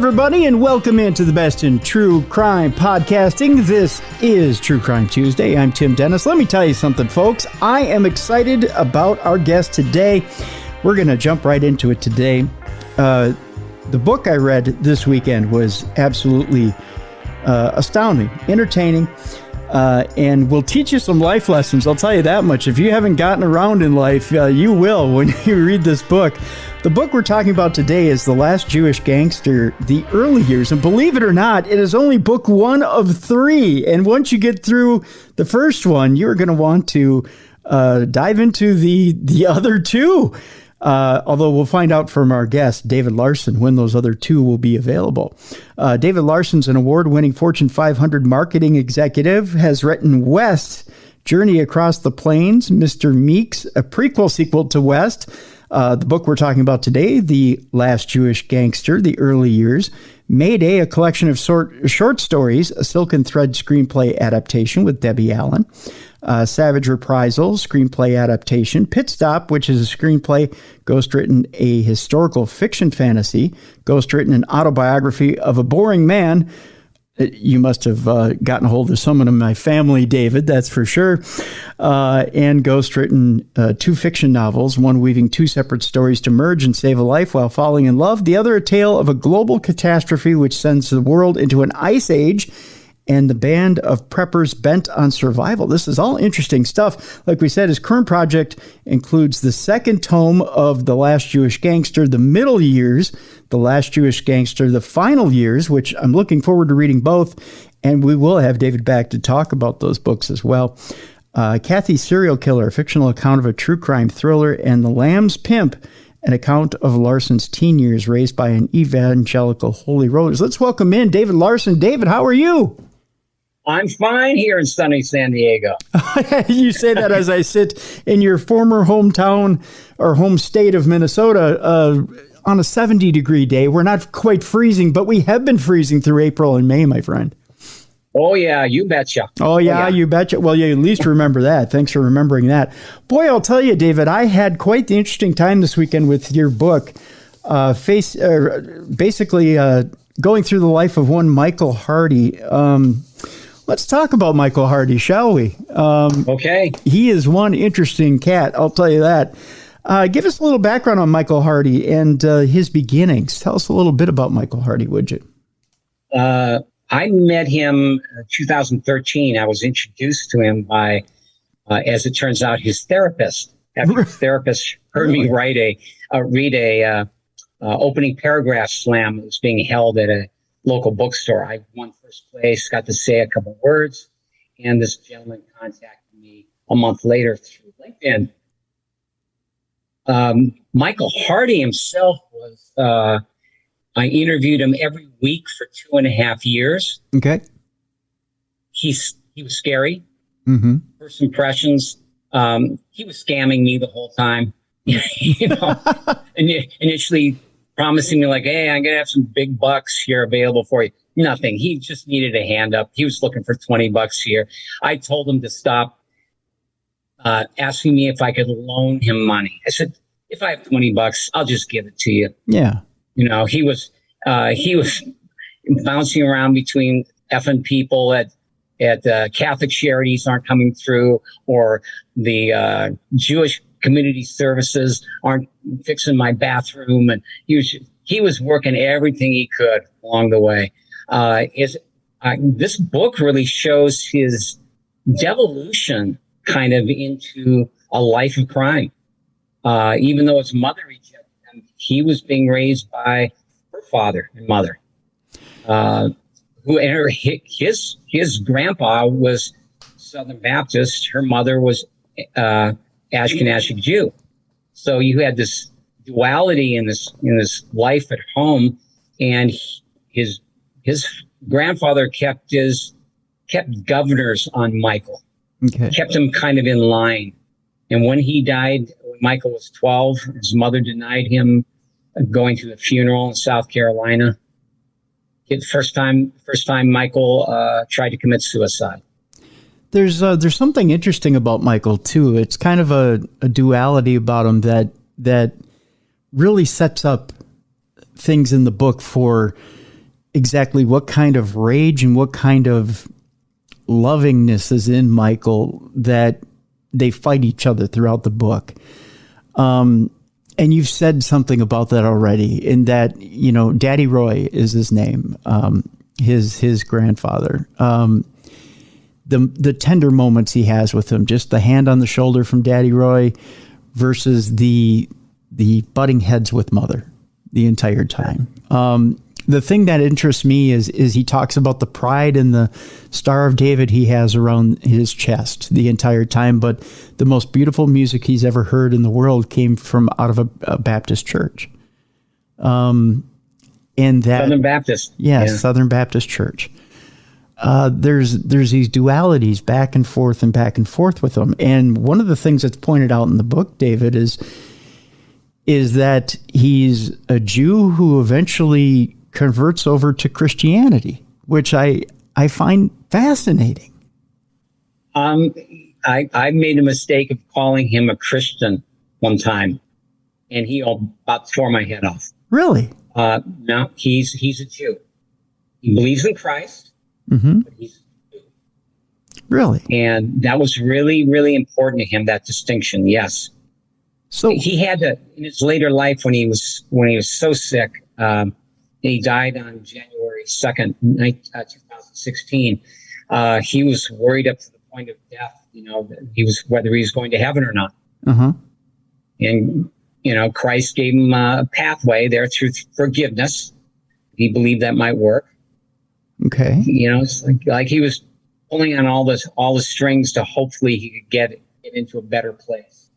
everybody, and welcome into the best in true crime podcasting. This is True Crime Tuesday. I'm Tim Dennis. Let me tell you something, folks. I am excited about our guest today. We're going to jump right into it today. The book I read this weekend was absolutely astounding, entertaining, and will teach you some life lessons. I'll tell you that much. If you haven't gotten around in life, you will when you read this book. The book we're talking about today is The Last Jewish Gangster, The Early Years. And believe it or not, it is only book one of three. And once you get through the first one, you're going to want to dive into the other two. Although we'll find out from our guest, David Larson, when those other two will be available. David Larson's an award-winning Fortune 500 marketing executive, has written West, Journey Across the Plains, Mr. Meeks, a prequel sequel to West. The book we're talking about today, The Last Jewish Gangster, The Early Years. Mayday, a collection of short stories, a Silk and Thread screenplay adaptation with Debbie Allen. Savage Reprisal, screenplay adaptation. Pit Stop, which is a screenplay, ghostwritten a historical fiction fantasy, ghostwritten an autobiography of a boring man. You must have gotten a hold of someone in my family, David, that's for sure. And ghostwritten two fiction novels, one weaving two separate stories to merge and save a life while falling in love. The other, a tale of a global catastrophe which sends the world into an ice age and the band of preppers bent on survival. This is all interesting stuff. Like we said, his current project includes the second tome of The Last Jewish Gangster, The Middle Years, The Last Jewish Gangster, The Final Years, which I'm looking forward to reading both, and we will have David back to talk about those books as well. Kathy Serial Killer, a fictional account of a true crime thriller, and The Lamb's Pimp, an account of Larson's teen years raised by an evangelical holy rollers. Let's welcome in David Larson. David, how are you? I'm fine here in sunny San Diego. You say that as I sit in your former hometown or home state of Minnesota on a 70-degree day. We're not quite freezing, but we have been freezing through April and May, my friend. Oh, yeah, you betcha. Oh, yeah, you betcha. Well, you at least remember that. Thanks for remembering that. Boy, I'll tell you, David, I had quite the interesting time this weekend with your book, basically going through the life of one Michael Hardy. Let's talk about Michael Hardy, shall we? Okay. He is one interesting cat, I'll tell you that. Give us a little background on Michael Hardy and his beginnings. Tell us a little bit about Michael Hardy, would you? I met him in 2013. I was introduced to him by, as it turns out, his therapist. After his therapist heard me read a opening paragraph slam that was being held at a local bookstore. I won first place, got to say a couple words, and this gentleman contacted me a month later through LinkedIn. Michael Hardy himself was, I interviewed him every week for 2.5 years. Okay. He was scary. Mm-hmm. First impressions, he was scamming me the whole time. Initially promising me like, hey, I'm going to have some big bucks here available for you. Nothing. He just needed a hand up. He was looking for $20 here. I told him to stop asking me if I could loan him money. I said, if I have $20, I'll just give it to you. Yeah. You know, he was bouncing around between effing people at Catholic charities aren't coming through, or the Jewish community services aren't fixing my bathroom, and he was working everything he could along the way. This book really shows his devolution kind of into a life of crime. Even though his mother rejected him, he was being raised by her father and mother. His grandpa was Southern Baptist. Her mother was Ashkenazi Jew. So you had this duality in this life at home, and his grandfather kept governors on Michael, kept him kind of in line. And when he died, when Michael was 12, his mother denied him going to the funeral in South Carolina. First time Michael tried to commit suicide. There's something interesting about Michael too. It's kind of a duality about him that really sets up things in the book for exactly what kind of rage and what kind of lovingness is in Michael that they fight each other throughout the book. And you've said something about that already, in that, you know, Daddy Roy is his name, his grandfather. The tender moments he has with him, just the hand on the shoulder from Daddy Roy versus the butting heads with Mother the entire time. The thing that interests me is he talks about the pride and the Star of David he has around his chest the entire time, but the most beautiful music he's ever heard in the world came from out of a Baptist church. And that Southern Baptist. Yeah, Southern Baptist church. There's these dualities back and forth with them. And one of the things that's pointed out in the book, David, is that he's a Jew who eventually converts over to Christianity, which I find fascinating. I made a mistake of calling him a Christian one time, and he about tore my head off. Really? No, he's a Jew. He believes in Christ, but he's a Jew. Really? And that was really, really important to him, that distinction. Yes. So he had to, in his later life, when he was so sick, he died on January 2nd, 2016. He was worried up to the point of death, you know, whether he was going to heaven or not. And, you know, Christ gave him a pathway there through forgiveness. He believed that might work. Okay. You know, it's like he was pulling on all the strings to hopefully he could get into a better place.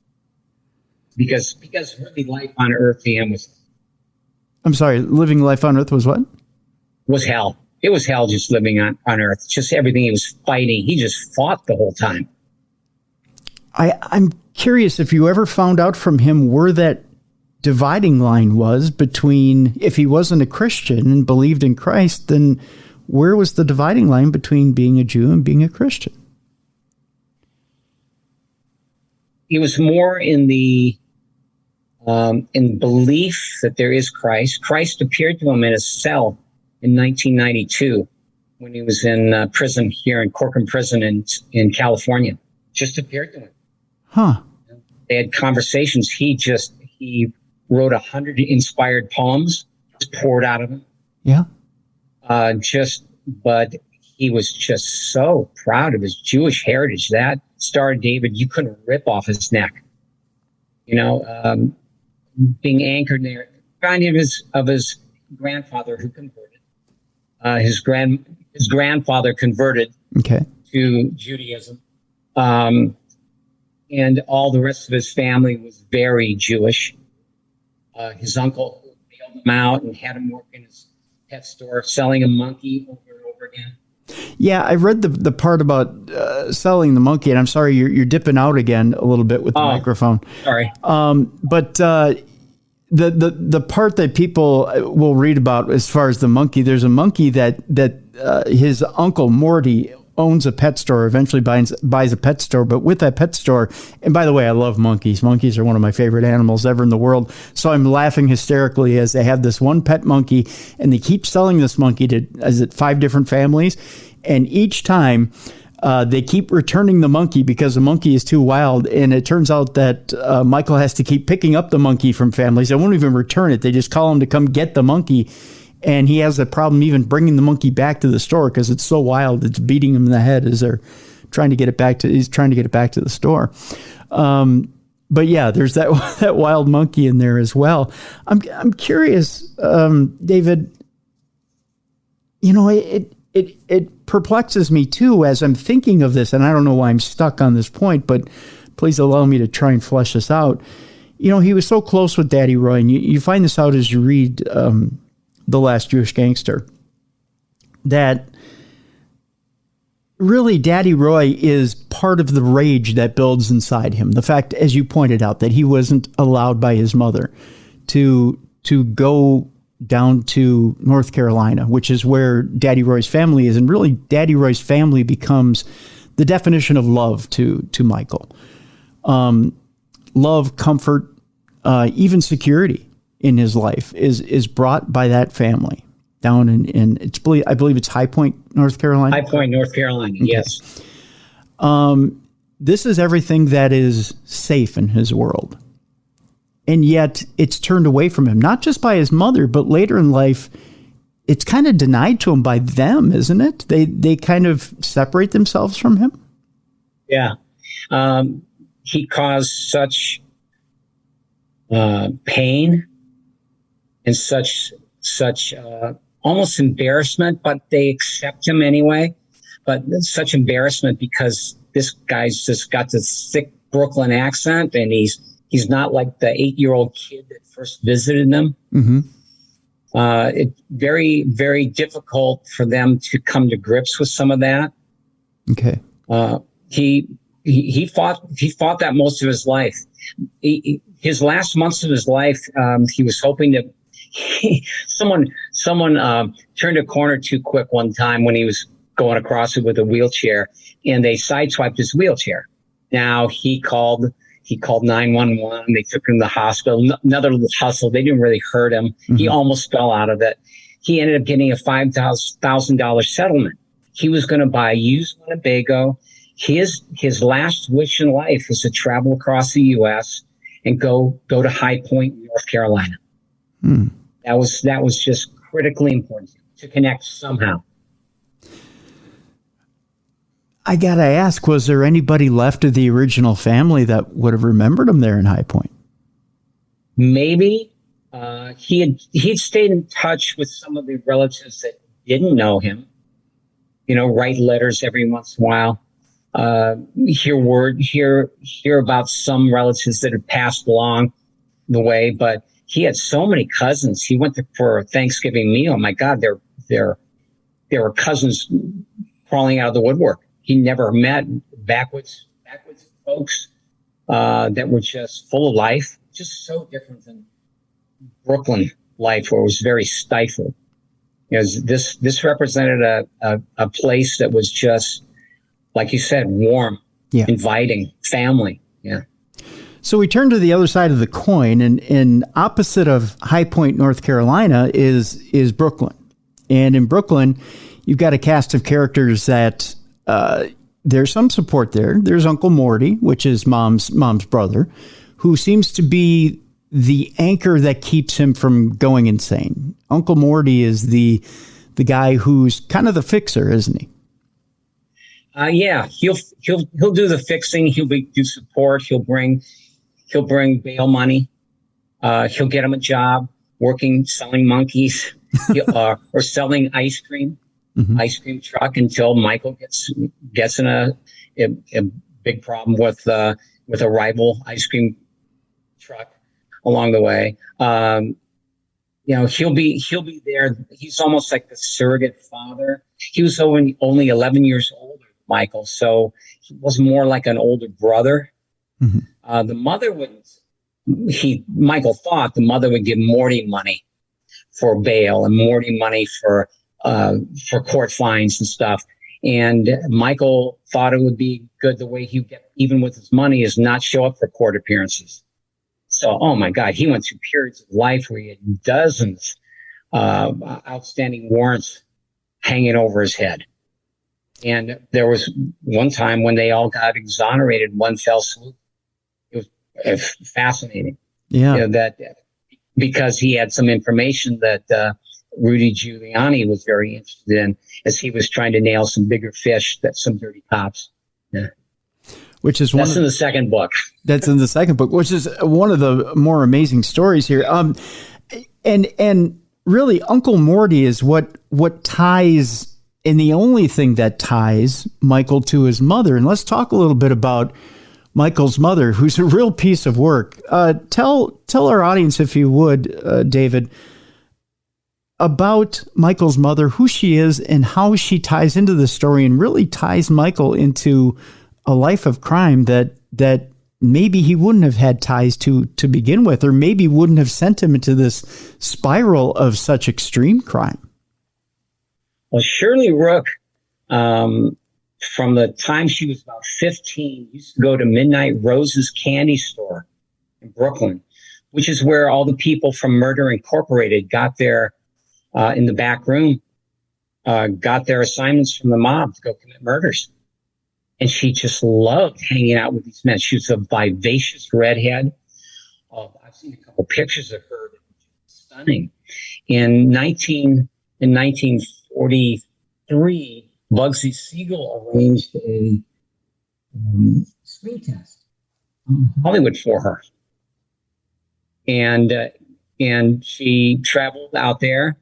Because really life on earth to him was... I'm sorry, living life on earth was what? Was hell. It was hell just living on earth. Just everything he was fighting. He just fought the whole time. I'm curious if you ever found out from him where that dividing line was between, if he wasn't a Christian and believed in Christ, then where was the dividing line between being a Jew and being a Christian? He was more in belief that there is Christ. Christ appeared to him in his cell in 1992 when he was in prison here in Corcoran Prison in California. Just appeared to him. Huh. They had conversations. He wrote 100 inspired poems, just poured out of him. Yeah. But he was just so proud of his Jewish heritage. That Star of David, you couldn't rip off his neck. You know, being anchored there, reminded of his grandfather who converted. His grandfather converted to Judaism, and all the rest of his family was very Jewish. His uncle bailed him out and had him work in his pet store, selling a monkey over and over again. Yeah, I read the part about selling the monkey, and I'm sorry, you're dipping out again a little bit with the microphone. Sorry. But the part that people will read about as far as the monkey, there's a monkey that his uncle Morty owns a pet store, eventually buys a pet store. But with that pet store, and by the way, I love monkeys. Monkeys are one of my favorite animals ever in the world. So I'm laughing hysterically as they have this one pet monkey, and they keep selling this monkey to, 5 different families? And each time they keep returning the monkey because the monkey is too wild. And it turns out that Michael has to keep picking up the monkey from families. They won't even return it. They just call him to come get the monkey. And he has a problem even bringing the monkey back to the store because it's so wild. It's beating him in the head as they're trying to get it back to the store. But yeah, there's that wild monkey in there as well. I'm curious, David, you know, it perplexes me too as I'm thinking of this, and I don't know why I'm stuck on this point, but please allow me to try and flesh this out. You know, he was so close with Daddy Roy, and you find this out as you read The Last Jewish Gangster, that really Daddy Roy is part of the rage that builds inside him. The fact, as you pointed out, that he wasn't allowed by his mother to go down to North Carolina, which is where Daddy Roy's family is. And really, Daddy Roy's family becomes the definition of love to Michael. Love, comfort, even security in his life is brought by that family. down in I believe it's High Point, North Carolina. High Point, North Carolina. Okay. Yes. This is everything that is safe in his world. And yet it's turned away from him, not just by his mother, but later in life, it's kind of denied to him by them, isn't it? They kind of separate themselves from him. Yeah. He caused such pain and such almost embarrassment, but they accept him anyway. But such embarrassment because this guy's just got this thick Brooklyn accent, and he's not like the 8-year-old kid that first visited them. Mm-hmm. It's very, very difficult for them to come to grips with some of that. Okay. He fought that most of his life. His last months of his life, he was hoping to. Someone turned a corner too quick one time when he was going across it with a wheelchair, and they sideswiped his wheelchair. Now he called 911. They took him to the hospital. Another little hustle. They didn't really hurt him. Mm-hmm. He almost fell out of it. He ended up getting a $5,000 settlement. He was going to buy a used Winnebago. His last wish in life was to travel across the U.S. and go to High Point, North Carolina. Hmm. That was just critically important to connect somehow. I gotta ask, was there anybody left of the original family that would have remembered him there in High Point? Maybe. He'd stayed in touch with some of the relatives that didn't know him. Write letters every once in a while. Hear about some relatives that had passed along the way, but he had so many cousins. He went for a Thanksgiving meal. My God, there were cousins crawling out of the woodwork. He never met backwoods folks that were just full of life, just so different than Brooklyn life, where it was very stifled. This represented a place that was just, like you said, warm, inviting, family. Yeah. So we turn to the other side of the coin, and opposite of High Point, North Carolina, is Brooklyn. And in Brooklyn, you've got a cast of characters that there's some support there. There's Uncle Morty, which is mom's brother, who seems to be the anchor that keeps him from going insane. Uncle Morty is the guy who's kind of the fixer, isn't he? Yeah, he'll do the fixing. He'll do support. He'll bring bail money. He'll get him a job selling monkeys or selling ice cream. Mm-hmm. Ice cream truck until Michael gets in a big problem with a rival ice cream truck along the way. He'll be there. He's almost like the surrogate father. He was only 11 years older than Michael, so he was more like an older brother. Mm-hmm. The mother Michael thought the mother would give Morty money for bail and Morty money for court fines and stuff. And Michael thought it would be good. The way he would get even with his money is not show up for court appearances. So, oh my God, he went through periods of life where he had dozens outstanding warrants hanging over his head. And there was one time when they all got exonerated in one fell swoop. It was fascinating. Yeah. That because he had some information that Rudy Giuliani was very interested in as he was trying to nail some bigger fish, some dirty cops. Yeah. That's in the second book. That's in the second book, which is one of the more amazing stories here. And really, Uncle Morty is what ties, and the only thing that ties Michael to his mother. And let's talk a little bit about Michael's mother, who's a real piece of work. Tell our audience, if you would, David, about Michael's mother, who she is, and how she ties into the story, and really ties Michael into a life of crime that maybe he wouldn't have had ties to begin with, or maybe wouldn't have sent him into this spiral of such extreme crime. Well, Shirley Rook, from the time she was about 15, used to go to Midnight Rose's candy store in Brooklyn, which is where all the people from Murder Incorporated got their in the back room got their assignments from the mob to go commit murders. And she just loved hanging out with these men. She was a vivacious redhead. I've seen a couple pictures of her that were stunning. In 1943, Bugsy Siegel arranged a screen test in Hollywood for her. And she traveled out there,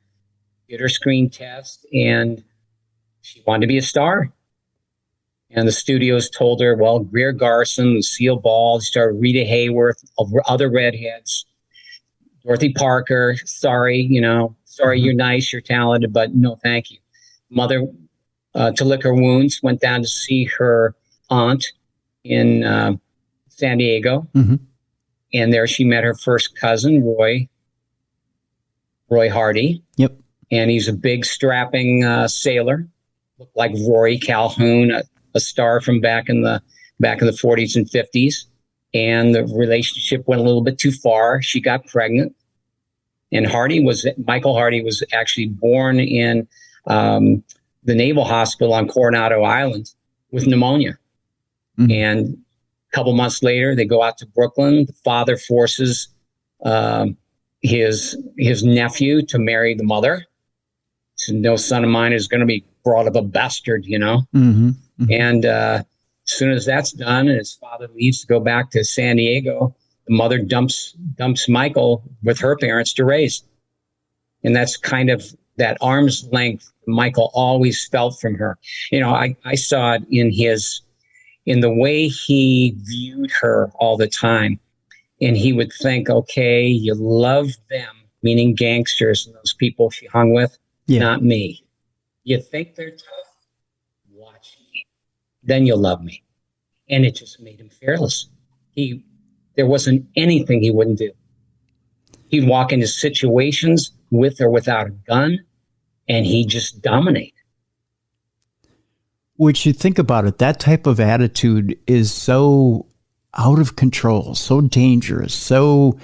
did her screen test, and she wanted to be a star. And the studios told her, well, Greer Garson, Lucille Ball, started Rita Hayworth, other redheads, Dorothy Parker, sorry, you're nice, you're talented, but no, thank you. Mother, to lick her wounds, went down to see her aunt in San Diego. Mm-hmm. And there she met her first cousin, Roy Hardy. Yep. And he's a big, strapping sailor, looked like Rory Calhoun, a star from back in the 40s and 50s. And the relationship went a little bit too far. She got pregnant. And Michael Hardy was actually born in the Naval Hospital on Coronado Island with pneumonia. Mm-hmm. And a couple months later, they go out to Brooklyn. The father forces his nephew to marry the mother. So no son of mine is going to be brought up a bastard, Mm-hmm. Mm-hmm. And as soon as that's done and his father leaves to go back to San Diego, the mother dumps Michael with her parents to raise. And that's kind of that arm's length Michael always felt from her. I saw it in the way he viewed her all the time. And he would think, okay, you love them, meaning gangsters and those people she hung with, not me. You think they're tough? Watch me. Then you'll love me. And it just made him fearless. There wasn't anything he wouldn't do. He'd walk into situations with or without a gun, and he'd just dominate. Which, you think about it, that type of attitude is so out of control, so dangerous, so,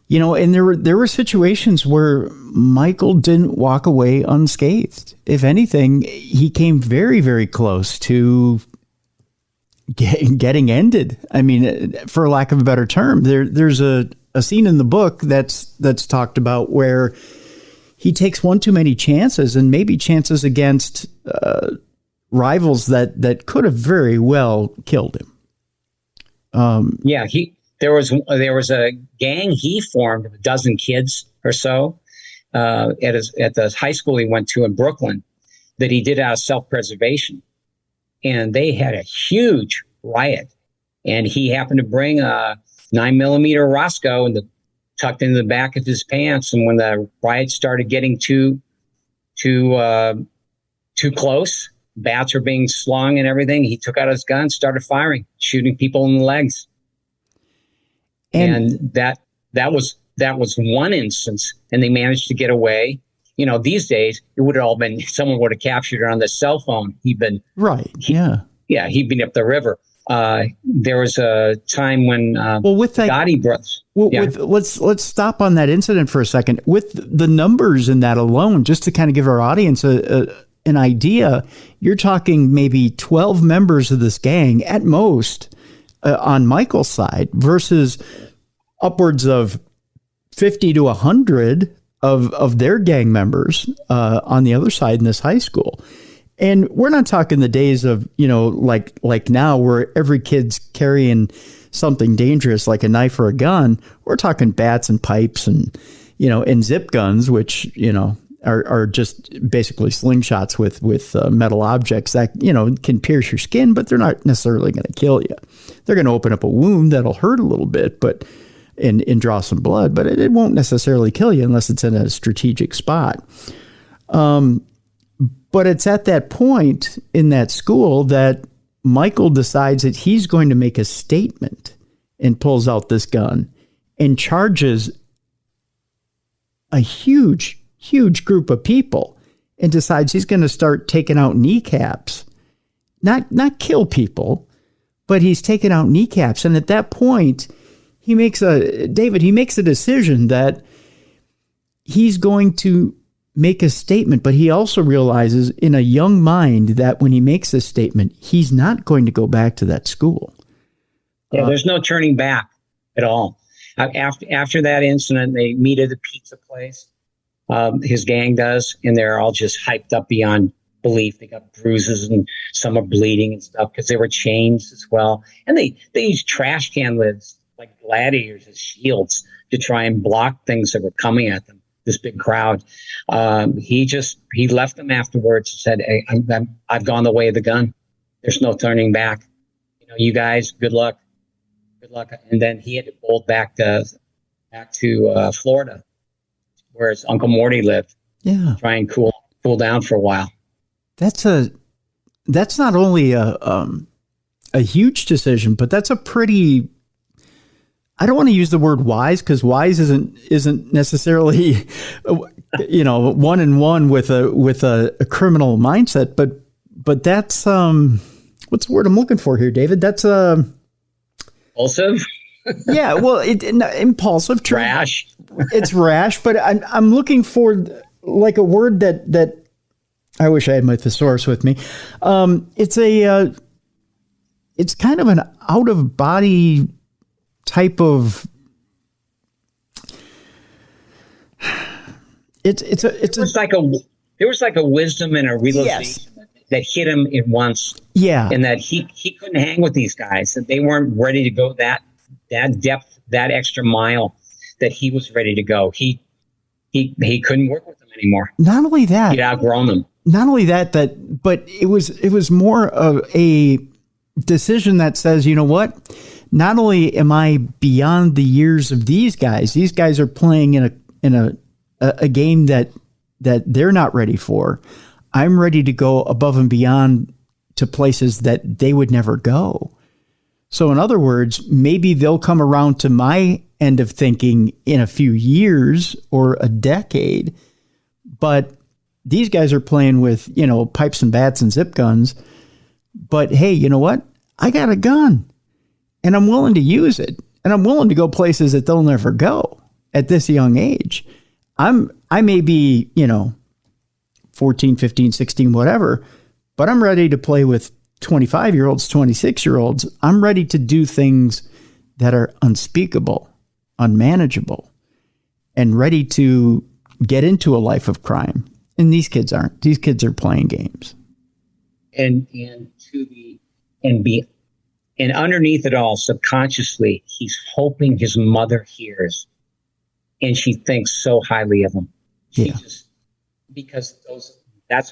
and there were situations where Michael didn't walk away unscathed. If anything, he came very, very close to getting ended. I mean, for lack of a better term, there's a scene in the book that's talked about where he takes one too many chances, and maybe chances against rivals that could have very well killed him. There was a gang he formed of a dozen kids or so at the high school he went to in Brooklyn that he did out of self-preservation. And they had a huge riot. And he happened to bring a 9mm Roscoe tucked into the back of his pants. And when the riot started getting too close, bats were being slung and everything, he took out his gun, started firing, shooting people in the legs. And that was one instance, and they managed to get away. These days it would have all been, someone would have captured it on the cell phone. He'd been he'd been up the river. There was a time when with that Gotti brothers. Let's stop on that incident for a second. With the numbers in that alone, just to kind of give our audience an idea, you're talking maybe 12 members of this gang at most on Michael's side versus upwards of 50 to 100 of their gang members on the other side in this high school. And we're not talking the days of, like now where every kid's carrying something dangerous like a knife or a gun. We're talking bats and pipes and zip guns, which, are just basically slingshots with metal objects that, can pierce your skin, but they're not necessarily going to kill you. They're going to open up a wound that'll hurt a little bit, and draw some blood, but it won't necessarily kill you unless it's in a strategic spot. But it's at that point in that school that Michael decides that he's going to make a statement and pulls out this gun and charges a huge group of people and decides he's going to start taking out kneecaps, not kill people, but he's taking out kneecaps. And at that point, he makes a decision that he's going to make a statement, but he also realizes in a young mind that when he makes this statement, he's not going to go back to that school. Yeah, there's no turning back at all. After that incident, they meet at a pizza place. His gang does, and they're all just hyped up beyond belief. They got bruises and some are bleeding and stuff because they were chained as well. And they use trash can lids like gladiators as shields to try and block things that were coming at them. This big crowd. He left them afterwards and said, "Hey, I've gone the way of the gun. There's no turning back. You guys, good luck. Good luck." And then he had to bolt back to Florida, where his Uncle Morty lived. Yeah, try and cool down for a while. That's not only a huge decision, but that's a pretty. I don't want to use the word wise because wise isn't necessarily, one and one with a criminal mindset, but that's what's the word I'm looking for here, David? That's impulsive. Yeah, well, impulsive, true. Rash. It's rash, but I'm looking for like a word that I wish I had my thesaurus with me. It's kind of an out of body type of. There was like a wisdom and a realization that hit him at once. Yeah, and that he couldn't hang with these guys. That they weren't ready to go that depth, that extra mile that he was ready to go. He couldn't work with them anymore. Not only that, he'd outgrown them. Not only that, but it was more of a decision that says, you know what? Not only am I beyond the years of these guys are playing in a game that they're not ready for. I'm ready to go above and beyond to places that they would never go. So in other words, maybe they'll come around to my end of thinking in a few years or a decade, but these guys are playing with, pipes and bats and zip guns. But hey, you know what? I got a gun and I'm willing to use it. And I'm willing to go places that they'll never go at this young age. I may be, 14, 15, 16, whatever, but I'm ready to play with 25-year-olds, 26-year-olds. I'm ready to do things that are unspeakable, unmanageable, and ready to get into a life of crime. And these kids aren't. These kids are playing games. And underneath it all, subconsciously, he's hoping his mother hears, and she thinks so highly of him. That's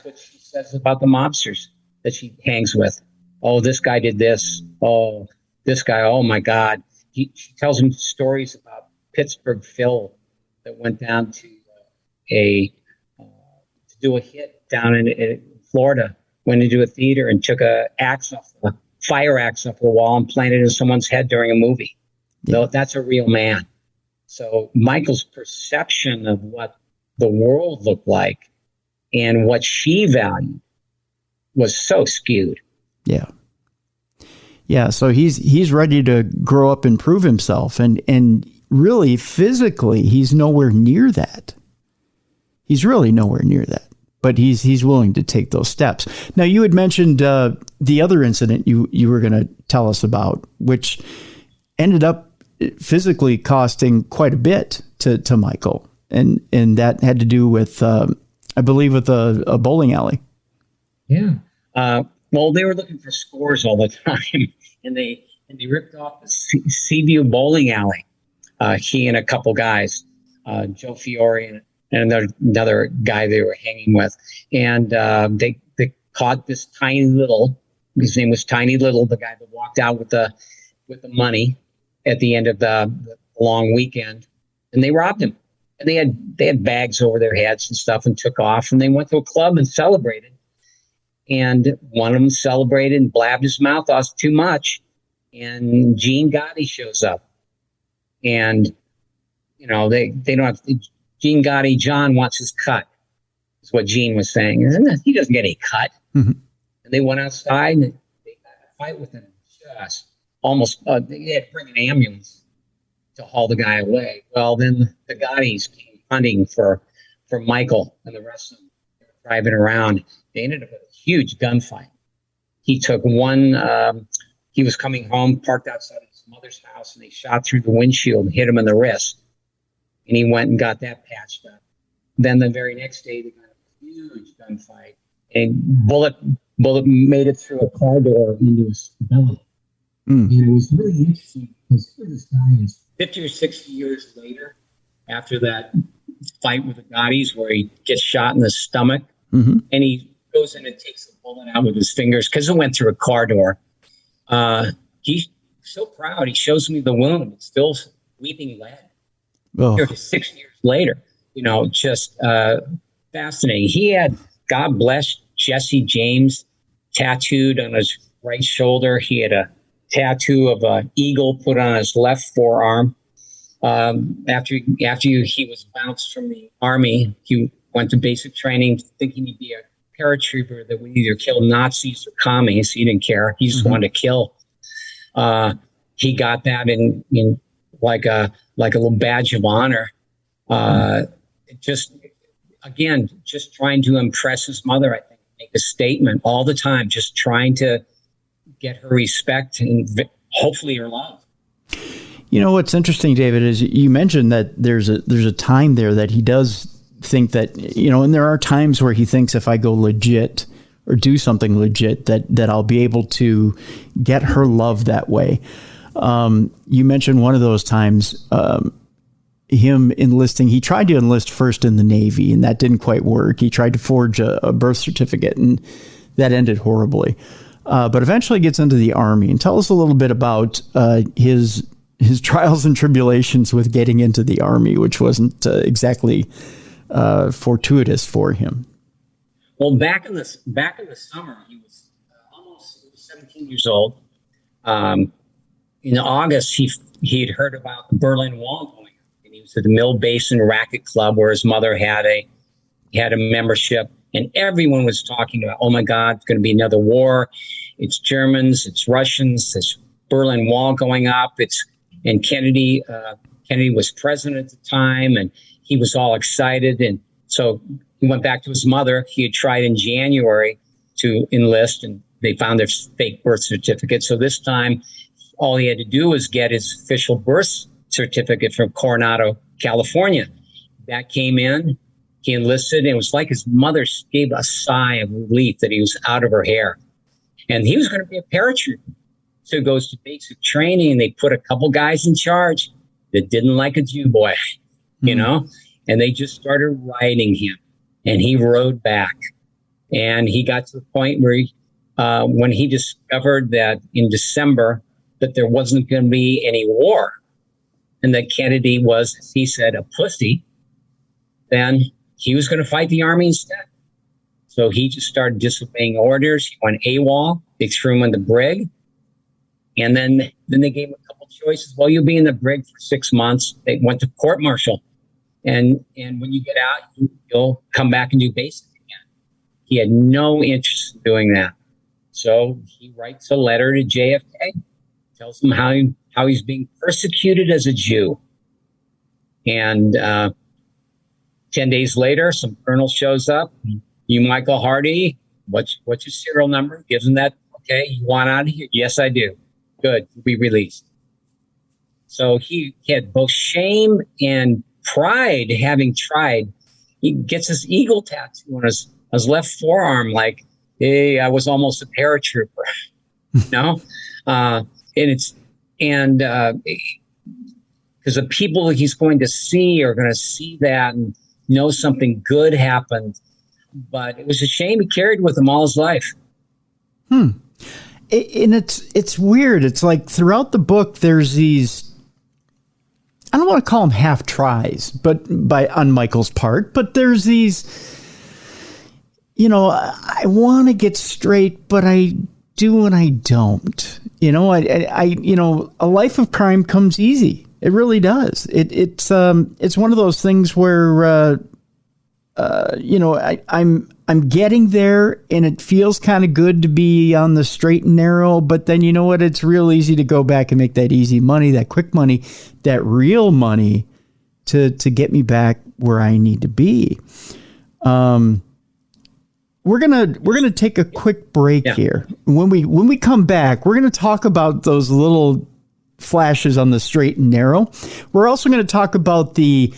what she says about the mobsters that she hangs with. Oh, this guy did this. Oh, this guy. Oh my God. She tells him stories about Pittsburgh Phil that went down to do a hit down in Florida. Went into a theater and took a fire axe off the wall and planted it in someone's head during a movie. Yeah. So that's a real man. So Michael's perception of what the world looked like and what she valued was so skewed. Yeah. Yeah. So he's ready to grow up and prove himself. And really physically, he's nowhere near that. He's really nowhere near that. But he's willing to take those steps. Now, you had mentioned the other incident you were going to tell us about, which ended up physically costing quite a bit to Michael. And that had to do with, I believe, with a bowling alley. Yeah. Well, they were looking for scores all the time, and they ripped off the Seaview bowling alley. He and a couple guys, Joe Fiore and another guy they were hanging with. And they caught this tiny little, his name was Tiny Little, the guy that walked out with the money at the end of the long weekend. And they robbed him. And they had bags over their heads and stuff and took off. And they went to a club and celebrated. And one of them celebrated and blabbed his mouth off too much. And Gene Gotti shows up. And, they don't have to, Gene Gotti, John wants his cut, is what Gene was saying. He doesn't get a cut. Mm-hmm. And they went outside and they got a fight with him. Just almost, they had to bring an ambulance to haul the guy away. Well, then the Gottis came hunting for Michael and the rest of them driving around. They ended up with a huge gunfight. He took one, he was coming home, parked outside of his mother's house, and they shot through the windshield and hit him in the wrist. And he went and got that patched up. Then the very next day, they got a huge gunfight. And bullet made it through a car door into his belly. And it was really interesting because here this guy is 50 or 60 years later, after that fight with the Gaudis where he gets shot in the stomach, and he goes in and takes the bullet out with his fingers because it went through a car door. He's so proud. He shows me the wound. It's still weeping lead. Oh. Here 6 years later, just fascinating. He had, God bless, Jesse James tattooed on his right shoulder. He had a tattoo of an eagle put on his left forearm. After he was bounced from the Army, he went to basic training thinking he'd be a paratrooper that would either kill Nazis or commies. He didn't care. He just wanted to kill. He got that in like a little badge of honor. Just trying to impress his mother, I think, make a statement all the time, just trying to get her respect and hopefully her love. What's interesting, David, is you mentioned that there's a time there that he does think that, and there are times where he thinks if I go legit or do something legit, that I'll be able to get her love that way. You mentioned one of those times, him enlisting. He tried to enlist first in the Navy, and that didn't quite work. He tried to forge a birth certificate, and that ended horribly. But eventually gets into the Army. And tell us a little bit about his trials and tribulations with getting into the Army, which wasn't exactly fortuitous for him. Well, back in the summer, he was almost 17 years old. In August, he had heard about the Berlin Wall going up, and he was at the Mill Basin Racket Club where his mother had a membership, and everyone was talking about, oh my God, it's going to be another war. It's Germans, it's Russians, it's Berlin Wall going up. And Kennedy was president at the time, and he was all excited. And so he went back to his mother. He had tried in January to enlist, and they found their fake birth certificate. So this time, all he had to do was get his official birth certificate from Coronado, California. That came in. He enlisted, and it was like his mother gave a sigh of relief that he was out of her hair. And he was going to be a paratrooper. So he goes to basic training, and they put a couple guys in charge that didn't like a Jew boy, and they just started riding him, and he rode back. And he got to the point where when he discovered that in December that there wasn't going to be any war and that Kennedy was, as he said, a pussy, then he was going to fight the Army instead. So he just started disobeying orders. He went AWOL. They threw him in the brig. And then they gave him a couple choices. Well, you'll be in the brig for 6 months. They went to court-martial. And when you get out, you'll come back and do basic again. He had no interest in doing that. So he writes a letter to JFK, tells him how he's being persecuted as a Jew. And 10 days later, some colonel shows up. You, Michael Hardy, what's your serial number? Gives him that. Okay, you want out of here? Yes, I do. Good, you'll be released. So he had both shame and pride having tried. He gets his eagle tattoo on his left forearm, like, hey, I was almost a paratrooper. Because the people that he's going to see are going to see that and know something good happened. But it was a shame he carried with him all his life. And it's weird. It's like throughout the book, there's these, I don't want to call them half tries, but on Michael's part, but there's these, I want to get straight, but I do and I don't. A life of crime comes easy. It really does. It's one of those things where I'm getting there, and it feels kind of good to be on the straight and narrow, but then you know what? It's real easy to go back and make that easy money, that quick money, that real money to get me back where I need to be. We're gonna take a quick break here. When we come back, we're gonna talk about those little flashes on the straight and narrow. We're also going to talk about the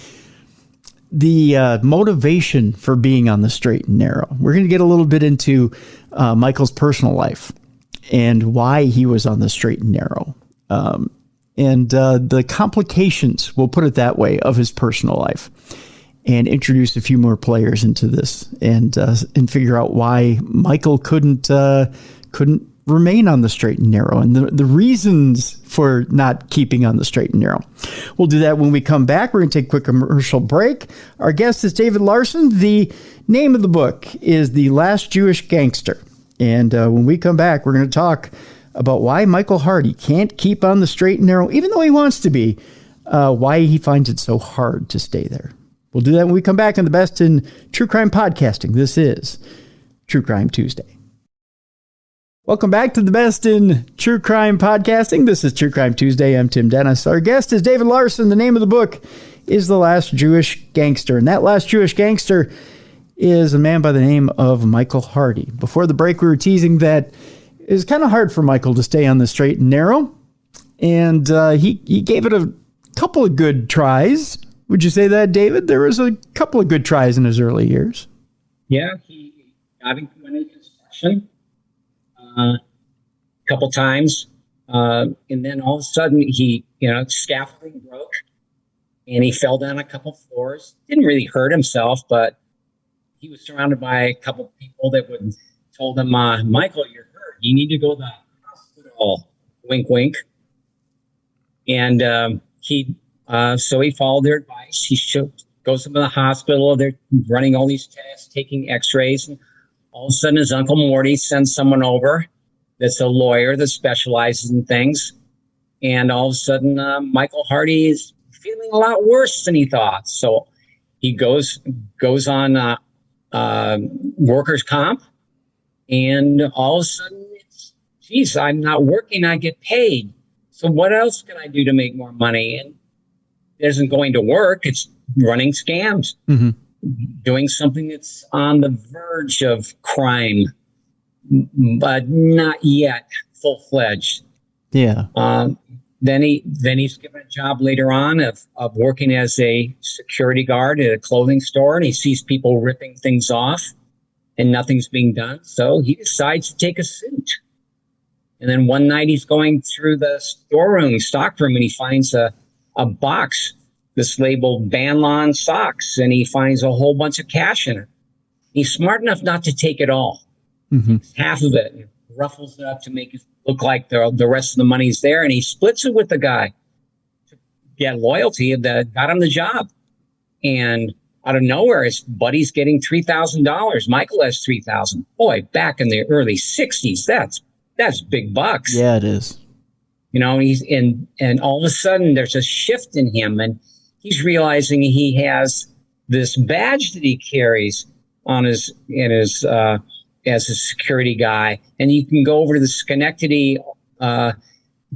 motivation for being on the straight and narrow. We're going to get a little bit into Michael's personal life and why he was on the straight and narrow, and the complications, we'll put it that way, of his personal life, and introduce a few more players into this, and figure out why Michael couldn't remain on the straight and narrow, and the reasons for not keeping on the straight and narrow. We'll do that when we come back. We're going to take a quick commercial break. Our guest is David Larson. The name of the book is The Last Jewish Gangster. And when we come back, we're going to talk about why Michael Hardy can't keep on the straight and narrow, even though he wants to be, why he finds it so hard to stay there. We'll do that when we come back on the best in true crime podcasting. This is True Crime Tuesday. Welcome back to the best in true crime podcasting. This is True Crime Tuesday. I'm Tim Dennis. Our guest is David Larson. The name of the book is The Last Jewish Gangster. And that last Jewish gangster is a man by the name of Michael Hardy. Before the break, we were teasing that it was kind of hard for Michael to stay on the straight and narrow. And he gave it a couple of good tries. Would you say that, David? There was a couple of good tries in his early years. Yeah, he got into construction a couple times, and then all of a sudden scaffolding broke, and he fell down a couple floors. Didn't really hurt himself, but he was surrounded by a couple people that told him, "Michael, you're hurt. You need to go to the hospital." Wink, wink. And so he followed their advice. He goes to the hospital. They're running all these tests, taking X-rays, and all of a sudden, his Uncle Morty sends someone over that's a lawyer that specializes in things. And all of a sudden, Michael Hardy is feeling a lot worse than he thought. So he goes on workers' comp. And all of a sudden, geez, I'm not working. I get paid. So what else can I do to make more money? And it isn't going to work. It's running scams. Mm-hmm. Doing something that's on the verge of crime, but not yet full-fledged. Yeah. Then he's given a job later on of working as a security guard at a clothing store, and he sees people ripping things off, and nothing's being done. So he decides to take a suit. And then one night he's going through the stockroom, and he finds a box that's labeled Banlon socks, and he finds a whole bunch of cash in it. He's smart enough not to take it all. Mm-hmm. Half of it, ruffles it up to make it look like the rest of the money's there, and he splits it with the guy to get loyalty that got him the job. And out of nowhere, his buddy's getting $3,000. Michael has $3,000. Boy, back in the early 60s, that's big bucks. Yeah, it is. He's and all of a sudden there's a shift in him, and he's realizing he has this badge that he carries on his as a security guy, and you can go over to the Schenectady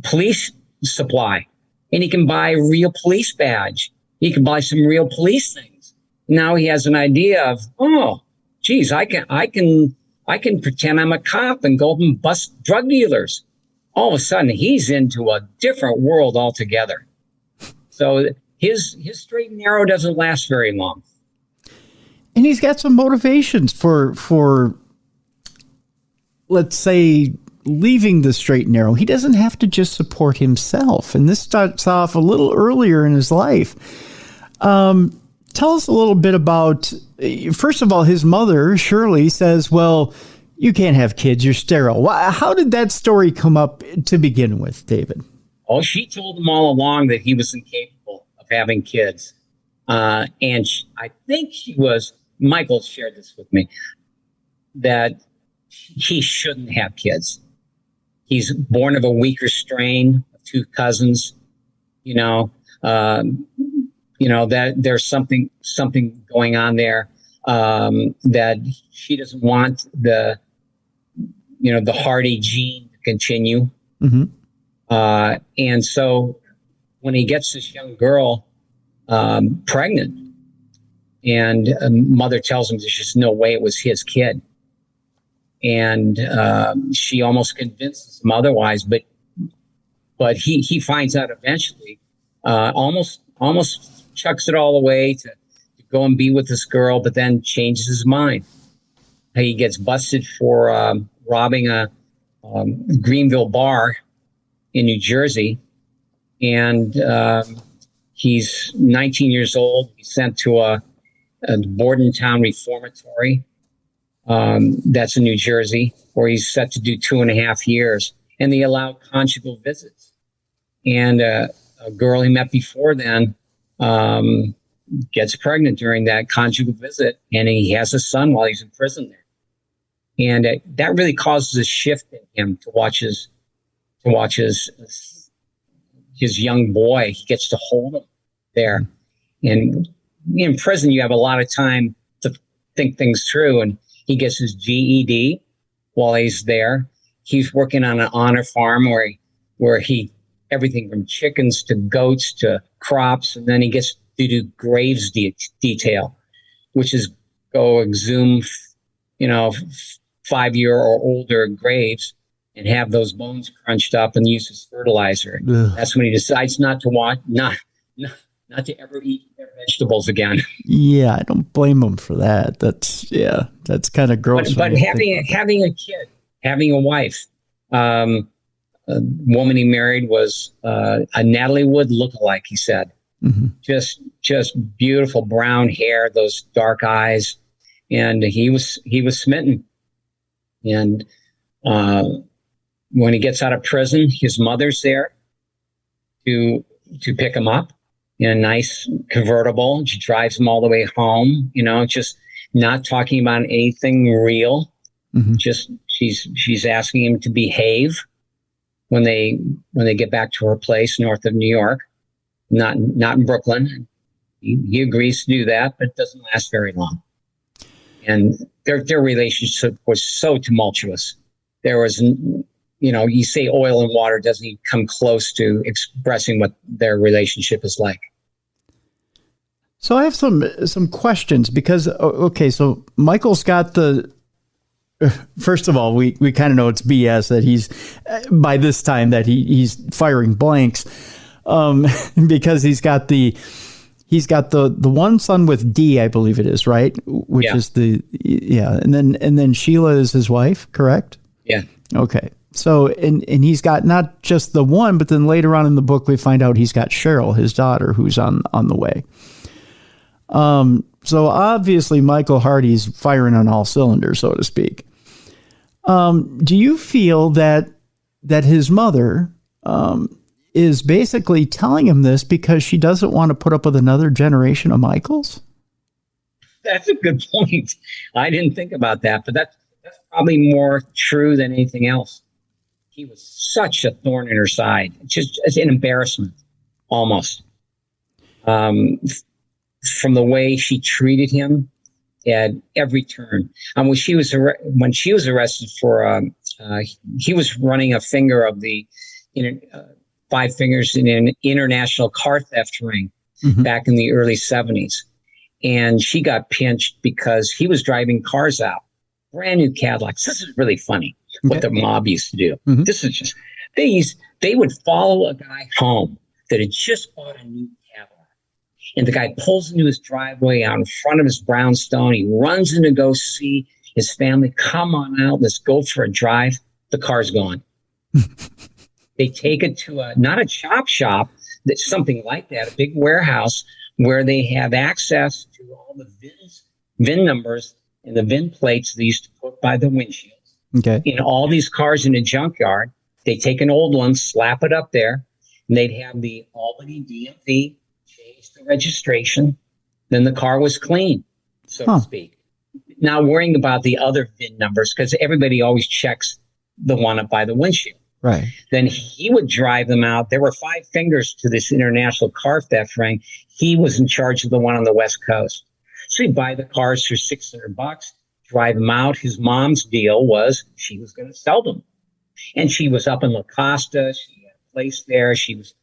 police supply, and he can buy a real police badge. He can buy some real police things. Now he has an idea of, oh, geez, I can pretend I'm a cop and go and bust drug dealers. All of a sudden, he's into a different world altogether. So his straight and narrow doesn't last very long. And he's got some motivations for let's say, leaving the straight and narrow. He doesn't have to just support himself. And this starts off a little earlier in his life. Tell us a little bit about, first of all, his mother, Shirley, says, well, you can't have kids. You're sterile. How did that story come up to begin with, David? Oh, she told him all along that he was incapable of having kids. And I think Michael shared this with me, that he shouldn't have kids. He's born of a weaker strain of two cousins, that there's something going on there, that she doesn't want the Hardy gene to continue. Mm-hmm. And so when he gets this young girl, pregnant. And mother tells him there's just no way it was his kid. And she almost convinces him otherwise, but he finds out eventually, almost chucks it all away to go and be with this girl, but then changes his mind. He gets busted for robbing a Greenville bar in New Jersey. And he's 19 years old. He's sent to a Bordentown Reformatory. That's in New Jersey, where he's set to do 2.5 years. And they allow conjugal visits. And a girl he met before then gets pregnant during that conjugal visit, and he has a son while he's in prison there. And that really causes a shift in him to watch his young boy. He gets to hold him there. And in prison, you have a lot of time to think things through. And he gets his GED while he's there. He's working on an honor farm where he everything from chickens to goats to crops. And then he gets to do graves detail, which is go exhume, 5-year or older graves and have those bones crunched up and use as fertilizer. Ugh. That's when he decides not to ever eat their vegetables again. Yeah, I don't blame him for that. That's kind of gross. But having a kid, having a wife, a woman he married was a Natalie Wood lookalike, he said. Mm-hmm. Just beautiful brown hair, those dark eyes, and he was smitten. And when he gets out of prison, his mother's there to pick him up in a nice convertible. She drives him all the way home, just not talking about anything real. Mm-hmm. Just she's asking him to behave when they get back to her place north of New York, not in Brooklyn. He agrees to do that, but it doesn't last very long. And their relationship was so tumultuous. There was, you say oil and water doesn't even come close to expressing what their relationship is like. So I have some questions because, okay, so Michael's got first of all, we kind of know it's BS that he's, by this time, that he's firing blanks because he's got the one son with D, I believe it is, right? Which is and then Sheila is his wife, correct? Yeah. Okay. So, and he's got not just the one, but then later on in the book, we find out he's got Cheryl, his daughter, who's on the way. So obviously Michael Hardy's firing on all cylinders, so to speak. Do you feel that his mother, is basically telling him this because she doesn't want to put up with another generation of Michaels? That's a good point. I didn't think about that, but that's probably more true than anything else. He was such a thorn in her side. Just as an embarrassment, almost. From the way she treated him at every turn. When she was arrested for, he was running a finger of the 5 fingers in an international car theft ring back in the early 70s. And she got pinched because he was driving cars out, brand new Cadillacs. This is really funny what the mob used to do. Mm-hmm. This is just, they would follow a guy home that had just bought a new Cadillac. And the guy pulls into his driveway out in front of his brownstone. He runs in to go see his family. Come on out. Let's go for a drive. The car's gone. They take it to not a chop shop, that's something like that, a big warehouse where they have access to all the VIN numbers and the VIN plates they used to put by the windshields. Okay. In all these cars in a junkyard, they take an old one, slap it up there, and they'd have the Albany DMV change the registration. Then the car was clean, so to speak. Not worrying about the other VIN numbers because everybody always checks the one up by the windshield. Right. Then he would drive them out. There were 5 fingers to this international car theft ring. He was in charge of the one on the West Coast. So he'd buy the cars for $600, drive them out. His mom's deal was she was going to sell them. And she was up in La Costa. She had a place there. She was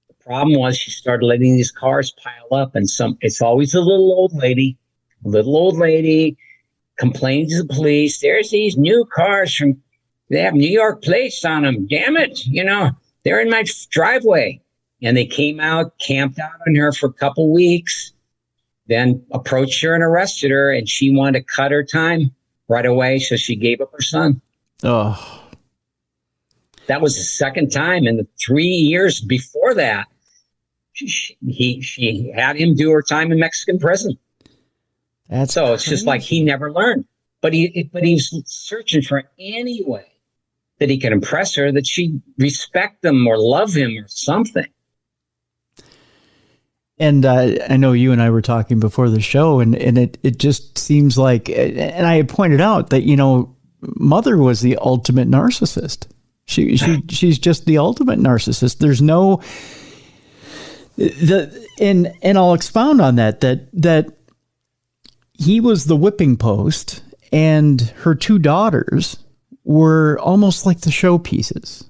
the problem was she started letting these cars pile up, and it's always a little old lady complaining to the police. There's these new cars they have New York plates on them. Damn it. They're in my driveway. And they came out, camped out on her for a couple weeks, then approached her and arrested her. And she wanted to cut her time right away. So she gave up her son. Oh, that was the second time. In the 3 years before that, she had him do her time in Mexican prison. That's so it's crazy. just like he never learned. But he's searching for any way that he could impress her, that she'd respect him or love him or something. And I know you and I were talking before the show, and it just seems like, and I had pointed out that, Mother was the ultimate narcissist. She's just the ultimate narcissist. There's no, and I'll expound on that he was the whipping post, and her two daughters were almost like the showpieces.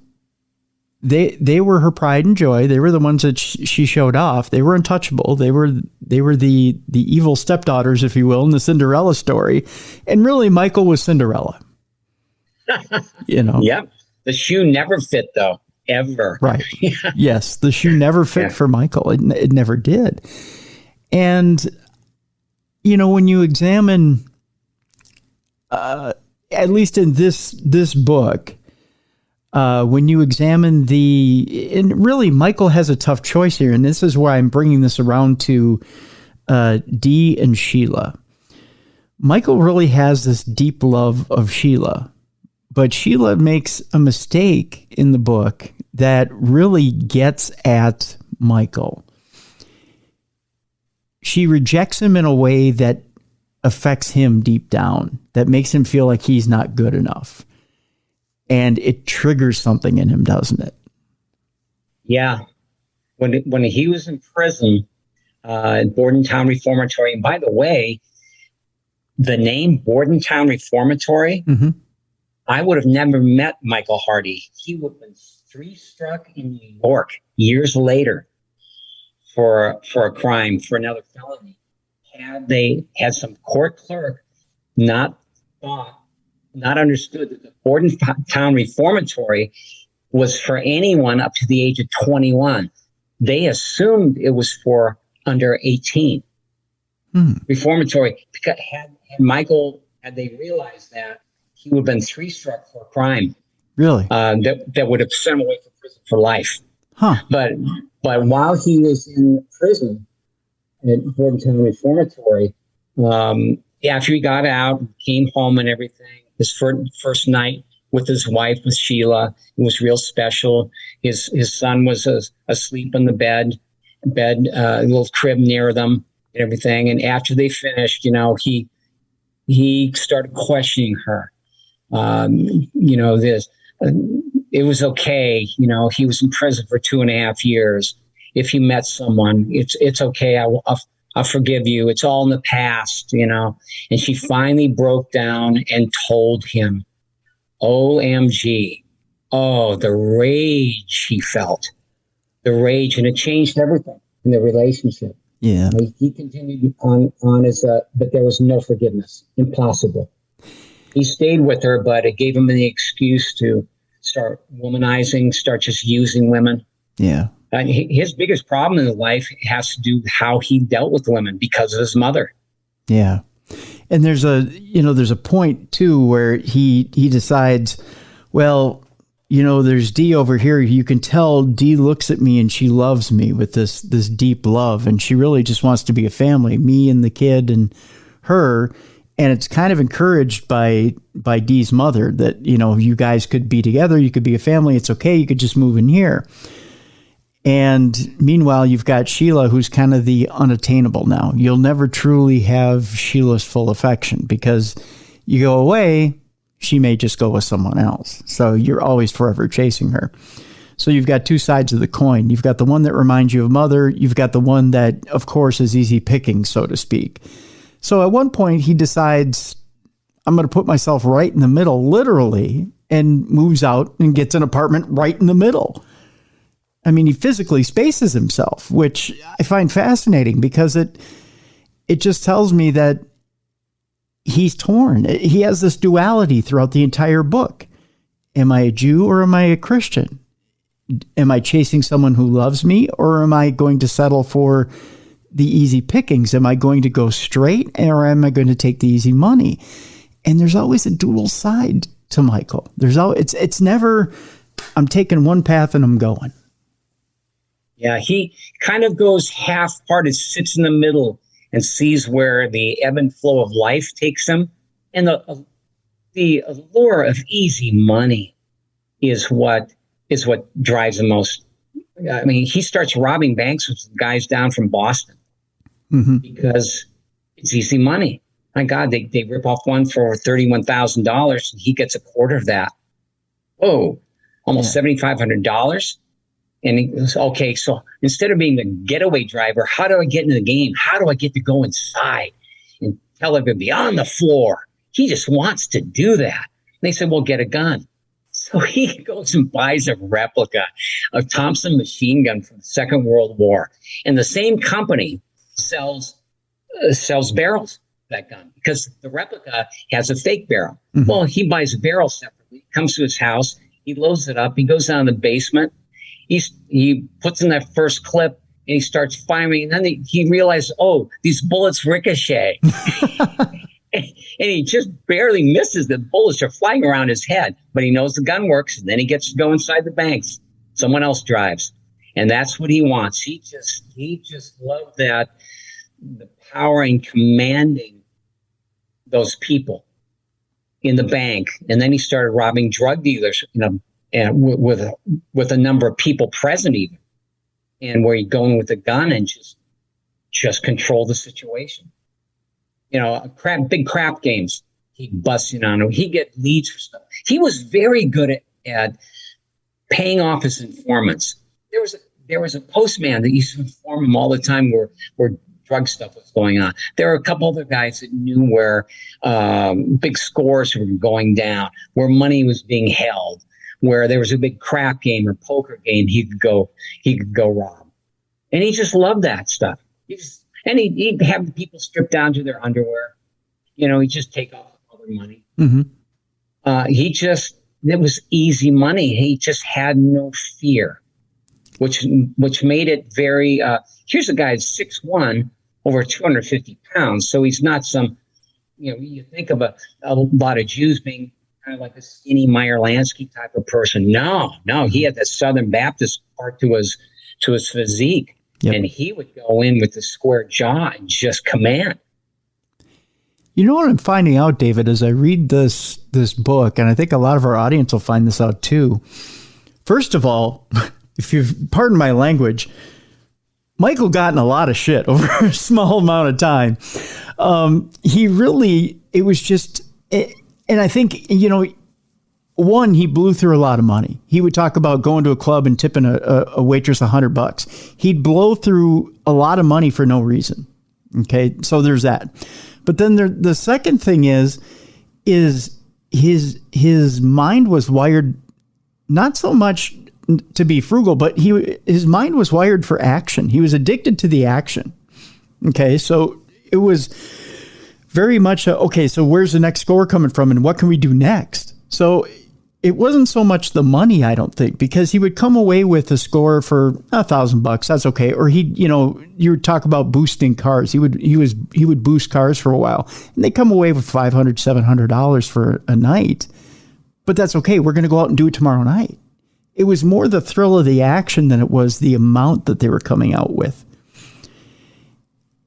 They were her pride and joy. They were the ones that she showed off. They were untouchable. They were the evil stepdaughters, if you will, in the Cinderella story. And really, Michael was Cinderella. Yep. The shoe never fit, though, ever. Right. Yes, the shoe never fit for Michael. It never did. And when you examine, at least in this book. When you examine and really Michael has a tough choice here, and this is why I'm bringing this around to Dee and Sheila. Michael really has this deep love of Sheila, but Sheila makes a mistake in the book that really gets at Michael. She rejects him in a way that affects him deep down, that makes him feel like he's not good enough. And it triggers something in him, doesn't it? Yeah. When he was in prison, Bordentown Reformatory, and by the way, the name Bordentown Reformatory, I would have never met Michael Hardy. He would have been three-struck in New York years later for a crime, for another felony. Had some court clerk not understood that the Bordentown Reformatory was for anyone up to the age of 21. They assumed it was for under 18. Reformatory, because had they realized that, he would have been three-struck for a crime. Really? That would have sent him away from prison for life. Huh. But while he was in prison at Bordentown Reformatory, after he got out, came home and everything, his first night with his wife, with Sheila, it was real special. His son was asleep in the bed, a little crib near them and everything. And after they finished, he started questioning her. It was okay. He was in prison for 2.5 years. If you met someone, it's okay. I'll forgive you. It's all in the past, And she finally broke down and told him, OMG. Oh, the rage he felt. The rage. And it changed everything in the relationship. Yeah. He continued on his, but there was no forgiveness. Impossible. He stayed with her, but it gave him the excuse to start womanizing, start just using women. Yeah. His biggest problem in life has to do with how he dealt with women because of his mother. Yeah. And there's a point too where he decides, well, there's Dee over here. You can tell Dee looks at me and she loves me with this deep love. And she really just wants to be a family, me and the kid and her. And it's kind of encouraged by Dee's mother that, you guys could be together. You could be a family. It's okay. You could just move in here. And meanwhile, you've got Sheila, who's kind of the unattainable now. You'll never truly have Sheila's full affection because you go away, she may just go with someone else. So you're always forever chasing her. So you've got two sides of the coin. You've got the one that reminds you of mother. You've got the one that, of course, is easy picking, so to speak. So at one point, he decides, I'm going to put myself right in the middle, literally, and moves out and gets an apartment right in the middle. I mean, he physically spaces himself, which I find fascinating because it just tells me that he's torn. He has this duality throughout the entire book. Am I a Jew or am I a Christian? Am I chasing someone who loves me, or am I going to settle for the easy pickings? Am I going to go straight, or am I going to take the easy money? And there's always a dual side to Michael. It's never, I'm taking one path and I'm going. Yeah, he kind of goes half-hearted, sits in the middle and sees where the ebb and flow of life takes him. And the allure of easy money is what drives him most. I mean, he starts robbing banks with guys down from Boston because it's easy money. My God, they rip off one for $31,000 and he gets a quarter of that. Oh, almost $7,500. And he goes, okay, so instead of being the getaway driver, how do I get into the game? How do I get to go inside and tell everybody on the floor? He just wants to do that. And they said, well, get a gun. So he goes and buys a replica of Thompson machine gun from the Second World War. And the same company sells barrels of that gun because the replica has a fake barrel. Mm-hmm. Well, he buys a barrel separately, comes to his house, he loads it up, he goes down in the basement, he puts in that first clip, and he starts firing. And then he realizes, oh, these bullets ricochet. And he just barely misses. The bullets are flying around his head, but he knows the gun works. And then he gets to go inside the banks. Someone else drives. And that's what he wants. He just loved that, the power in commanding those people in the bank. And then he started robbing drug dealers, and with a number of people present even. And where he'd go in with a gun and just control the situation. Big crap games. He'd bust in on him. He'd get leads for stuff. He was very good at paying off his informants. There was a postman that used to inform him all the time where drug stuff was going on. There were a couple other guys that knew where big scores were going down, where money was being held, where there was a big crap game or poker game he could go rob. And he just loved that stuff. And he'd have the people strip down to their underwear. He'd just take off all their money. Mm-hmm. It was easy money. He just had no fear, which made it very, here's a guy that's 6'1", over 250 pounds. So he's not some, you think of a lot of Jews being kind of like a skinny Meyer Lansky type of person. No, he had that Southern Baptist part to his physique. Yep. And he would go in with the square jaw and just command. You know what I'm finding out, David, as I read this book, and I think a lot of our audience will find this out too. First of all, if you've pardon my language, Michael got in a lot of shit over a small amount of time. It was just, and I think, one, he blew through a lot of money. He would talk about going to a club and tipping a waitress $100. He'd blow through a lot of money for no reason. Okay, so there's that. But then the second thing is his mind was wired not so much to be frugal, but his mind was wired for action. He was addicted to the action. Okay, so it was very much so where's the next score coming from and what can we do next? So it wasn't so much the money, I don't think, because he would come away with a score for $1,000. That's okay. Or you would talk about boosting cars. He would boost cars for a while, and they come away with $500, $700 for a night. But that's okay. We're going to go out and do it tomorrow night. It was more the thrill of the action than it was the amount that they were coming out with.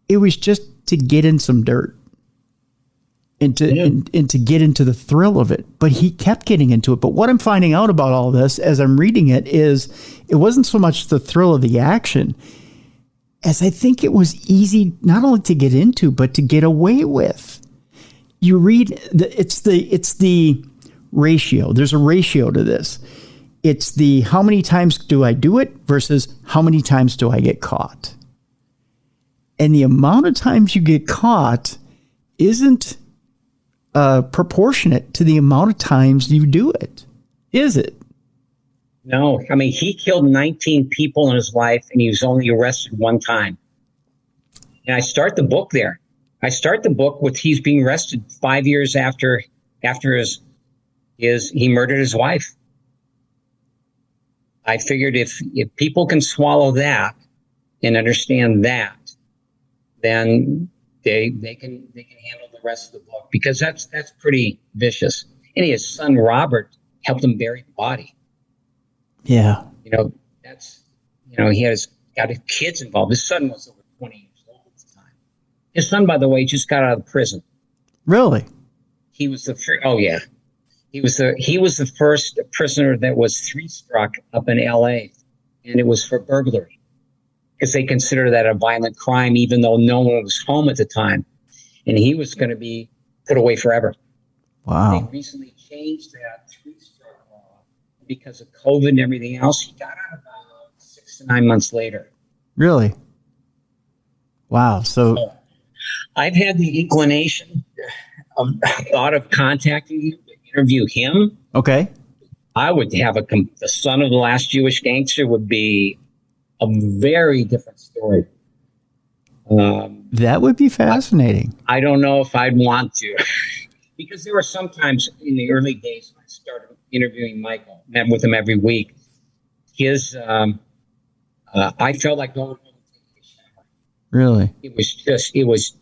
It was just to get in some dirt. And to get into the thrill of it. But he kept getting into it. But what I'm finding out about all this as I'm reading it is it wasn't so much the thrill of the action as I think it was easy not only to get into, but to get away with. You read, it's the ratio. There's a ratio to this. It's the how many times do I do it versus how many times do I get caught. And the amount of times you get caught isn't proportionate to the amount of times you do it, is it? No, I mean, he killed 19 people in his life, and he was only arrested one time. And I start the book there. I start the book with he's being arrested 5 years after he murdered his wife. I figured if people can swallow that and understand that, then they can handle the rest of the book, because that's pretty vicious. And his son Robert helped him bury the body. Yeah. He got his kids involved. His son was over 20 years old at the time. His son, by the way, just got out of prison. Really? He was the first. Oh yeah, he was the first prisoner that was three-struck up in L.A., and it was for burglary, because they consider that a violent crime, even though no one was home at the time, and he was going to be put away forever. Wow. They recently changed that three-struck law because of COVID and everything else. He got out about 6 to 9 months later. Really? Wow. So I've had the inclination thought of contacting you to interview him. okay. I would have the son of the last Jewish gangster would be a very different story. That would be fascinating. I don't know if I'd want to, because there were sometimes in the early days when I started interviewing Michael, met with him every week. I felt like going home and taking a shower. Really? There was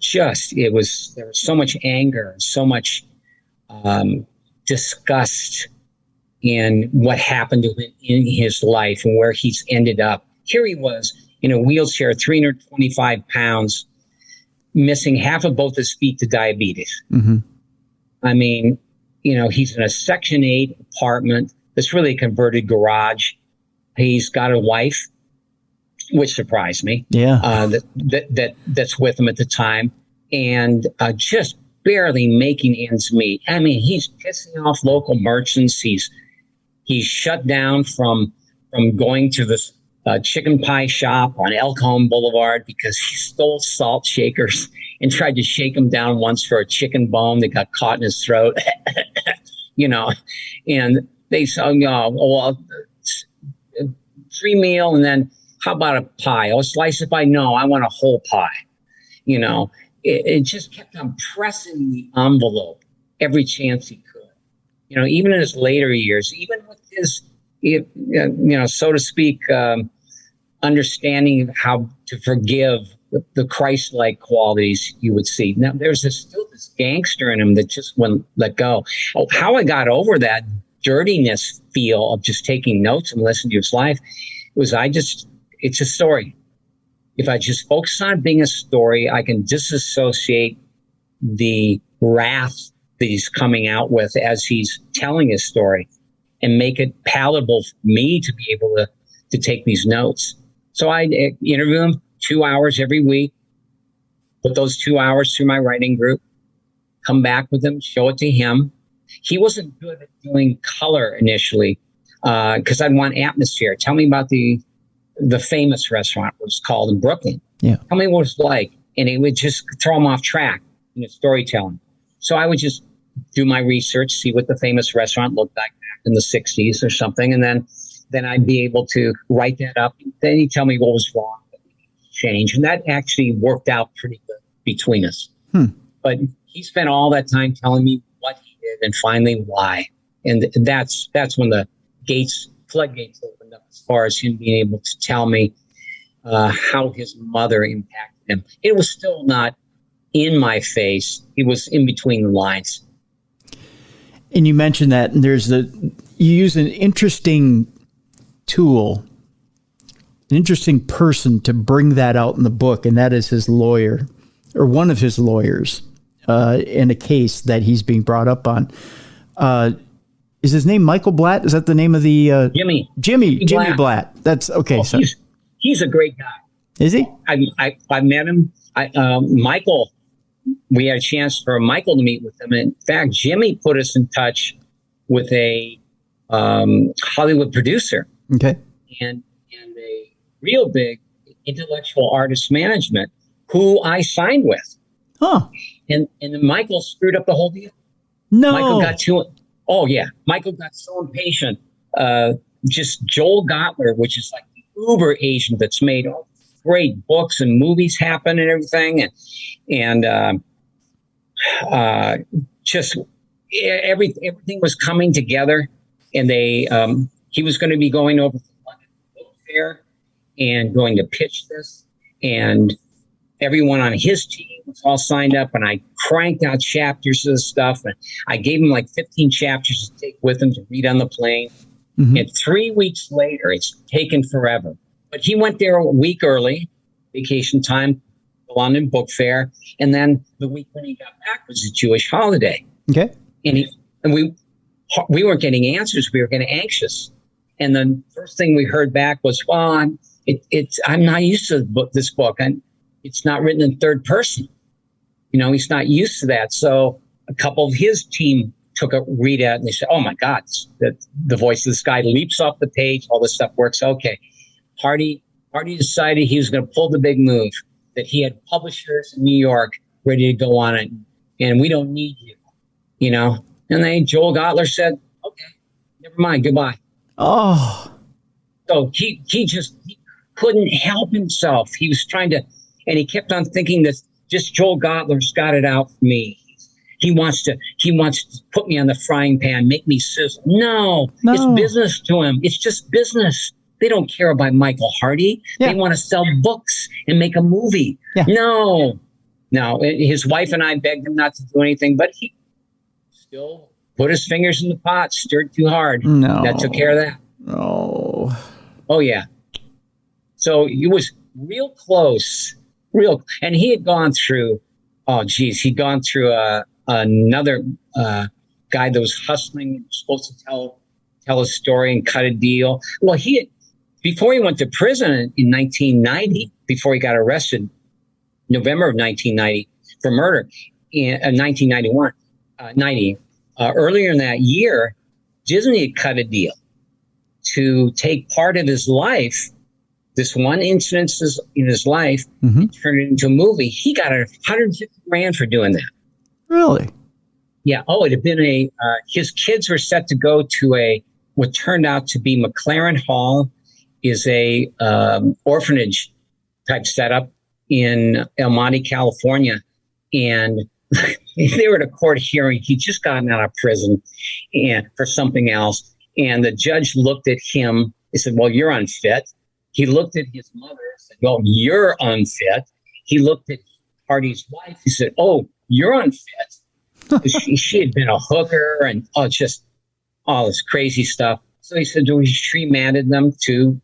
so much anger, so much disgust in what happened to him in his life and where he's ended up. Here he was in a wheelchair, 325 pounds, missing half of both his feet to diabetes. Mm-hmm. I mean, he's in a Section 8 apartment that's really a converted garage. He's got a wife, which surprised me. Yeah. That's with him at the time, and just barely making ends meet. I mean, he's pissing off local merchants. He's shut down from going to this chicken pie shop on El Cajon Boulevard because he stole salt shakers and tried to shake them down once for a chicken bone that got caught in his throat. And they said, free meal, and then how about a pie? Oh, slice of pie? No, I want a whole pie. It just kept on pressing the envelope every chance he could. Even in his later years, even with his, so to speak, understanding of how to forgive, the Christ-like qualities you would see. Now, there's still this gangster in him that just wouldn't let go. Oh, how I got over that dirtiness feel of just taking notes and listening to his life was it's a story. If I just focus on it being a story, I can disassociate the wrath that he's coming out with as he's telling his story and make it palatable for me to be able to take these notes. So I interview him 2 hours every week, put those 2 hours through my writing group, come back with him, show it to him. He wasn't good at doing color initially because I'd want atmosphere. Tell me about the famous restaurant, what it's called in Brooklyn. Yeah. Tell me what it's like. And it would just throw him off track in his storytelling. So I would just do my research, see what the famous restaurant looked like back in the 60s or something. And then I'd be able to write that up. Then he'd tell me what was wrong, change. And that actually worked out pretty good between us. But he spent all that time telling me what he did and finally why. And that's when the floodgates opened up as far as him being able to tell me how his mother impacted him. It was still not in my face. It was in between the lines. And you mentioned that you use an interesting tool, an interesting person to bring that out in the book, and that is his lawyer, or one of his lawyers, in a case that he's being brought up on. Is his name Michael Blatt? Is that the name of the Jimmy Blatt? That's okay. So he's a great guy. Is he? I met him. Michael. We had a chance for Michael to meet with him. In fact, Jimmy put us in touch with a Hollywood producer, okay, and a real big intellectual artist management who I signed with. Huh? And then Michael screwed up the whole deal. No. Michael got so impatient just Joel Gottler, which is like the uber agent that's made all great books and movies happen and everything. And just everything was coming together. And he was going to be going over to the London Book Fair and going to pitch this. And everyone on his team was all signed up, and I cranked out chapters of the stuff. And I gave him like 15 chapters to take with him to read on the plane. Mm-hmm. And 3 weeks later, it's taken forever. But he went there a week early, vacation time, the London Book Fair. And then the week when he got back was a Jewish holiday. Okay. And we weren't getting answers. We were getting anxious. And the first thing we heard back was, well, I'm not used to this book. And it's not written in third person. He's not used to that. So a couple of his team took a read at it, and they said, oh my God, the voice of this guy leaps off the page. All this stuff works. Okay. Hardy decided he was going to pull the big move, that he had publishers in New York ready to go on it. And we don't need you, And then Joel Gottler said, okay, never mind. Goodbye. Oh. So he couldn't help himself. He was trying to, and he kept on thinking that just Joel Gottler's got it out for me. He wants to put me on the frying pan, make me sizzle. No, it's business to him. It's just business. They don't care about Michael Hardy. Yeah. They want to sell books and make a movie. Yeah. No. His wife and I begged him not to do anything, but he still put his fingers in the pot, stirred too hard. No. That took care of that. No. Oh, yeah. So it was real close. And he had gone through, he'd gone through another guy that was hustling, supposed to tell a story and cut a deal. Well, before he went to prison in 1990, before he got arrested, November of 1990 for murder, in 1991, 90. Earlier in that year, Disney had cut a deal to take part of his life, this one incident in his life, and turn it into a movie. He got $150,000 for doing that. Really? Yeah. Oh, it had been his kids were set to go to what turned out to be McLaren Hall, is a orphanage type setup in El Monte, California. And they were at a court hearing. He'd just gotten out of prison and for something else. And the judge looked at him. He said, well, you're unfit. He looked at his mother and said, well, you're unfit. He looked at Hardy's wife. He said, oh, you're unfit. she had been a hooker and just all this crazy stuff. So he said, he remanded them to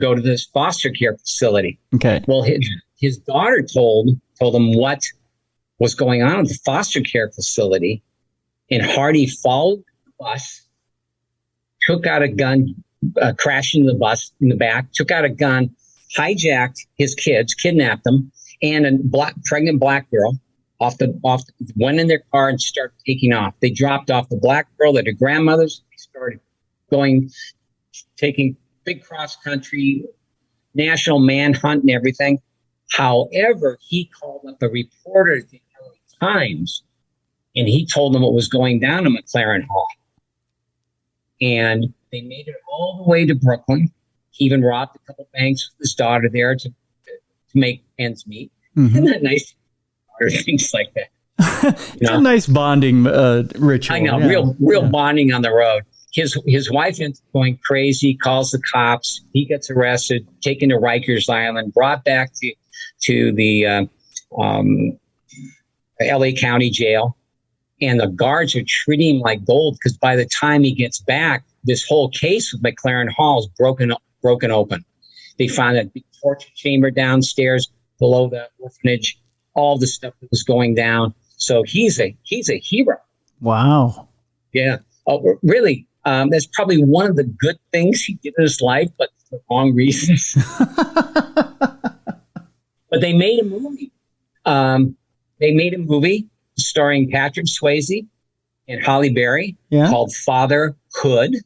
go to this foster care facility. Okay. Well, his daughter told him what was going on at the foster care facility, and Hardy followed the bus, took out a gun, crashed into the bus in the back, took out a gun, hijacked his kids, kidnapped them, and a pregnant black girl went in their car and started taking off. They dropped off the black girl at her grandmother's. They started taking big cross country, national manhunt and everything. However, he called up a reporter at the LA Times, and he told them what was going down in McLaren Hall. And they made it all the way to Brooklyn. He even robbed a couple banks with his daughter there to make ends meet. Isn't that nice? Or things like that. It's a nice bonding ritual. I know, yeah. real bonding on the road. His wife ends up going crazy, calls the cops. He gets arrested, taken to Rikers Island, brought back to the LA County jail. And the guards are treating him like gold, because by the time he gets back, this whole case with McLaren Hall is broken open. They found a big torture chamber downstairs below the orphanage, all the stuff that was going down. So he's a hero. Wow. Yeah. Oh, really. That's probably one of the good things he did in his life, but for the wrong reasons. But they made a movie. They made a movie starring Patrick Swayze and Halle Berry called Fatherhood.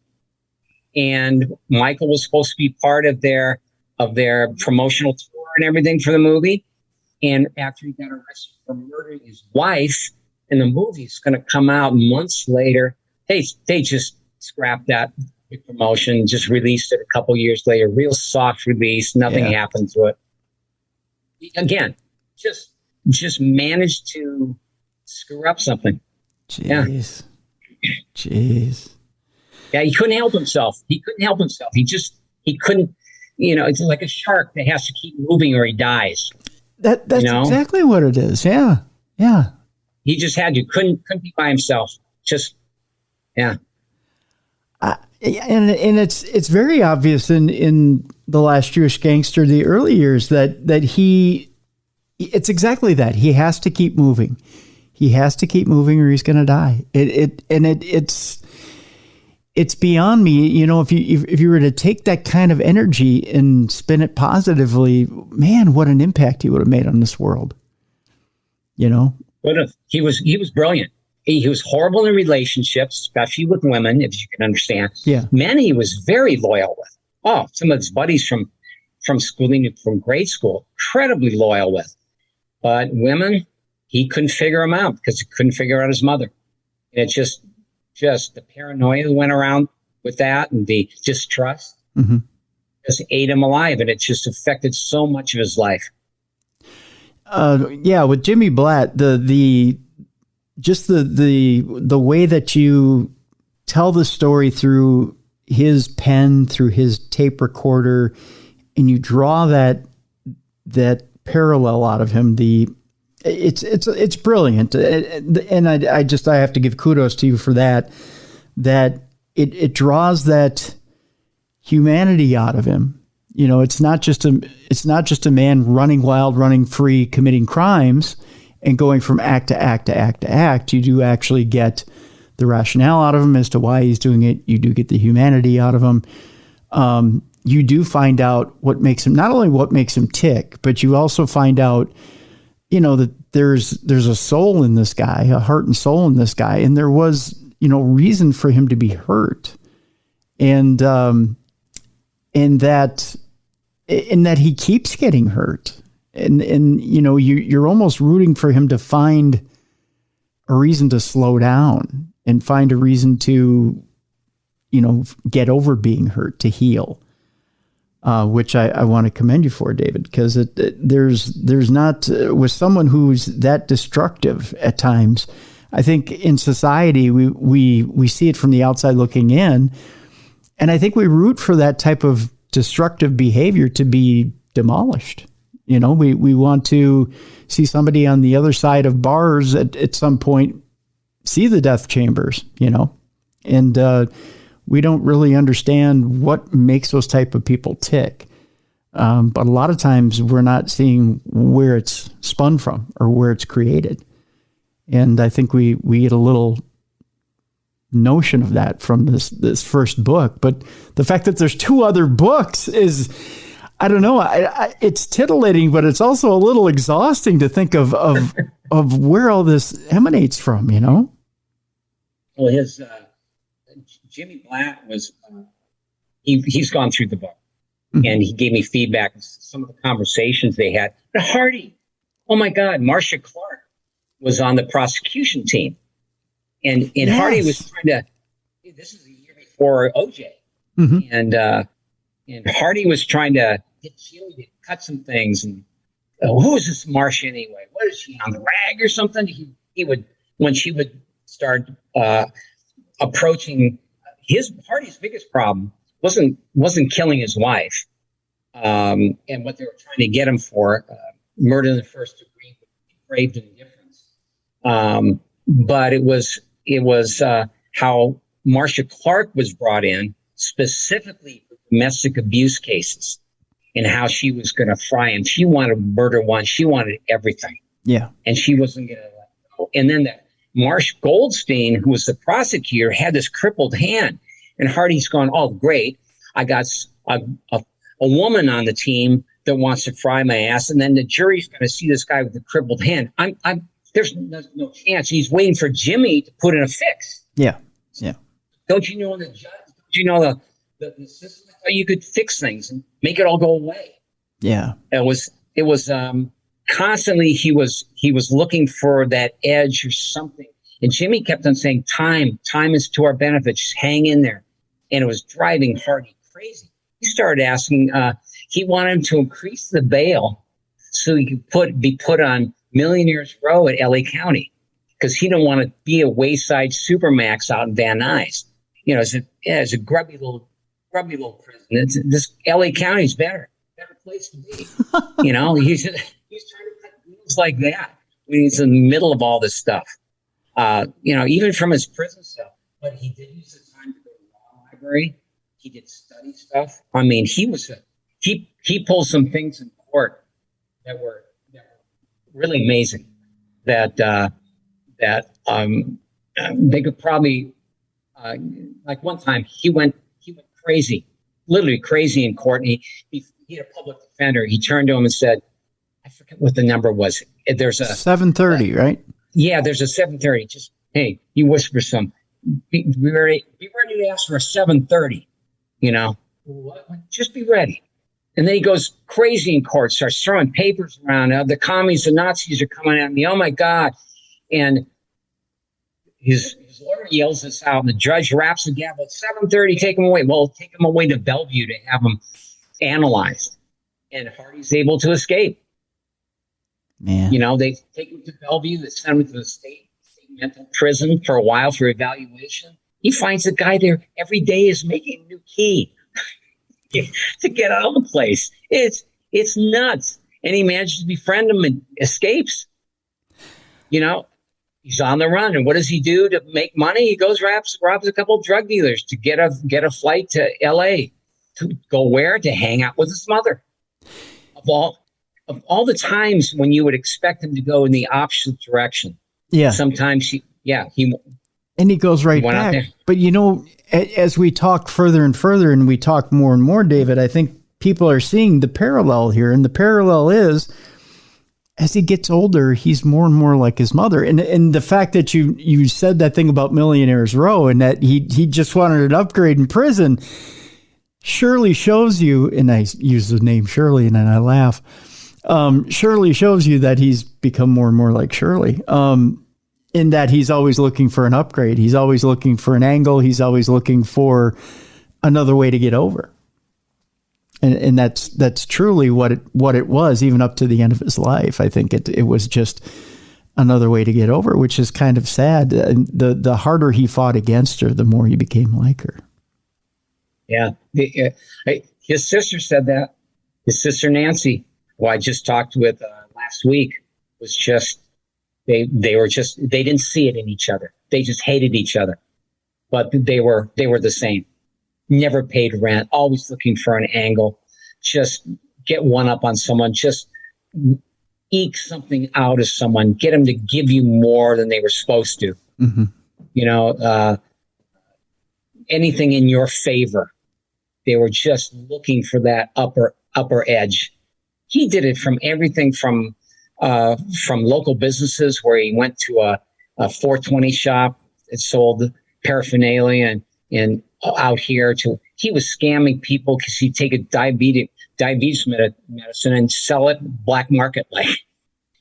And Michael was supposed to be part of their promotional tour and everything for the movie. And after he got arrested for murdering his wife, and the movie's going to come out months later, they just scrapped that big promotion, just released it a couple years later, real soft release, nothing happened to it. Again, just managed to screw up something. Jeez. Yeah, he couldn't help himself. He couldn't, it's like a shark that has to keep moving or he dies. That's exactly what it is. Yeah. He just had to, couldn't be by himself. And it's very obvious in The Last Jewish Gangster, the early years, that it's exactly that. He has to keep moving. He has to keep moving or he's going to die. It's beyond me. If you were to take that kind of energy and spin it positively, man, what an impact he would have made on this world. He was brilliant. He was horrible in relationships, especially with women, if you can understand. Yeah. Men he was very loyal with. Oh, some of his buddies from schooling, from grade school, incredibly loyal with. But women, he couldn't figure them out because he couldn't figure out his mother. And it's just the paranoia that went around with that and the distrust just ate him alive. And it just affected so much of his life. With Jimmy Blatt, the way that you tell the story through his pen, through his tape recorder, and you draw that parallel out of him, it's brilliant. And I have to give kudos to you for that it draws that humanity out of him. It's not just a man running wild, running free, committing crimes and going from act to act to act to act. You do actually get the rationale out of him as to why he's doing it. You do get the humanity out of him. You do find out what makes him, not only what makes him tick, but you also find out, that there's a soul in this guy, a heart and soul in this guy. And there was, reason for him to be hurt. And that he keeps getting hurt. And you're almost rooting for him to find a reason to slow down and find a reason to, get over being hurt, to heal, which I want to commend you for, David, because there's not, with someone who's that destructive at times, I think in society, we see it from the outside looking in. And I think we root for that type of destructive behavior to be demolished. We want to see somebody on the other side of bars at some point see the death chambers, and we don't really understand what makes those type of people tick. But a lot of times we're not seeing where it's spun from or where it's created. And I think we get a little notion of that from this first book. But the fact that there's two other books is, I don't know, it's titillating, but it's also a little exhausting to think of where all this emanates from, Well, his Jimmy Blatt was, he's gone through the book and he gave me feedback on some of the conversations they had. But Hardy, oh my God, Marcia Clark was on the prosecution team. And yes. Hardy was trying to, this is a year before OJ. And Hardy was trying to get Jimmy to cut some things. And who is this Marcia anyway? What is she, on the rag or something? He would, when she would start approaching Hardy's biggest problem wasn't killing his wife. And what they were trying to get him for, murder in the first degree, depraved indifference. But it was how Marcia Clark was brought in specifically for domestic abuse cases and how she was going to fry him. She wanted murder one. She wanted everything. Yeah. And she wasn't going to let go. And then that Marsh Goldstein, who was the prosecutor, had this crippled hand. And Hardy's going, oh, great. I got a woman on the team that wants to fry my ass. And then the jury's going to see this guy with the crippled hand. There's no chance. He's waiting for Jimmy to put in a fix. Yeah. Yeah. Don't you know the judge? Don't you know the system? You could fix things and make it all go away. Yeah. It was constantly he was looking for that edge or something. And Jimmy kept on saying, time is to our benefit. Just hang in there. and it was driving Hardy crazy. He started asking, he wanted him to increase the bail so he could be put on Millionaires Row at LA County, because he didn't want to be a wayside supermax out in Van Nuys. You know, it's a grubby little prison. This LA County's better place to be. You know, he's trying to cut deals like that when he's in the middle of all this stuff. You know, even from his prison cell. But he did use the time to go to the law library. He did study stuff. I mean, he pulled some things in court that were really amazing. That they could probably like one time he went crazy, literally crazy in court. And he had a public defender. He turned to him and said, I forget what the number was. There's a 730, right? Yeah, there's a 730. Just, hey, you whisper some. Be ready to ask for a 730. You know, just be ready. And then he goes crazy in court, starts throwing papers around. The commies, the Nazis are coming at me. Oh my God. And his lawyer yells this out, and the judge raps the gavel. 7:30, take him away. Well, take him away to Bellevue to have him analyzed. And Hardy's able to escape. Man. You know, they take him to Bellevue. They send him to the state mental prison for a while for evaluation. He finds a guy there every day is making a new key to get out of the place. It's nuts. And he manages to befriend him and escapes. You know, he's on the run. And what does he do to make money? He goes, robs a couple of drug dealers to get a flight to LA. To go where? To hang out with his mother. Of all the times when you would expect him to go in the opposite direction. Yeah. Sometimes he goes right back. But you know, as we talk further and further, and we talk more and more, David, I think people are seeing the parallel here. And the parallel is, as he gets older, he's more and more like his mother. And the fact that you said that thing about Millionaires Row and that he just wanted an upgrade in prison, Shirley shows you, and I use the name Shirley and then I laugh. Shirley shows you that he's become more and more like Shirley. In that he's always looking for an upgrade. He's always looking for an angle. He's always looking for another way to get over. And that's truly what it was, even up to the end of his life. I think it was just another way to get over, which is kind of sad. The harder he fought against her, the more he became like her. Yeah. His sister said that. His sister, Nancy, who I just talked with last week, was just, they didn't see it in each other. They just hated each other, but they were the same. Never paid rent, always looking for an angle, just get one up on someone, just eke something out of someone, get them to give you more than they were supposed to. Mm-hmm. You know, anything in your favor. They were just looking for that upper edge. He did it from everything from local businesses where he went to a 420 shop that sold paraphernalia and out here to, he was scamming people because he'd take a diabetes medicine and sell it black market. Like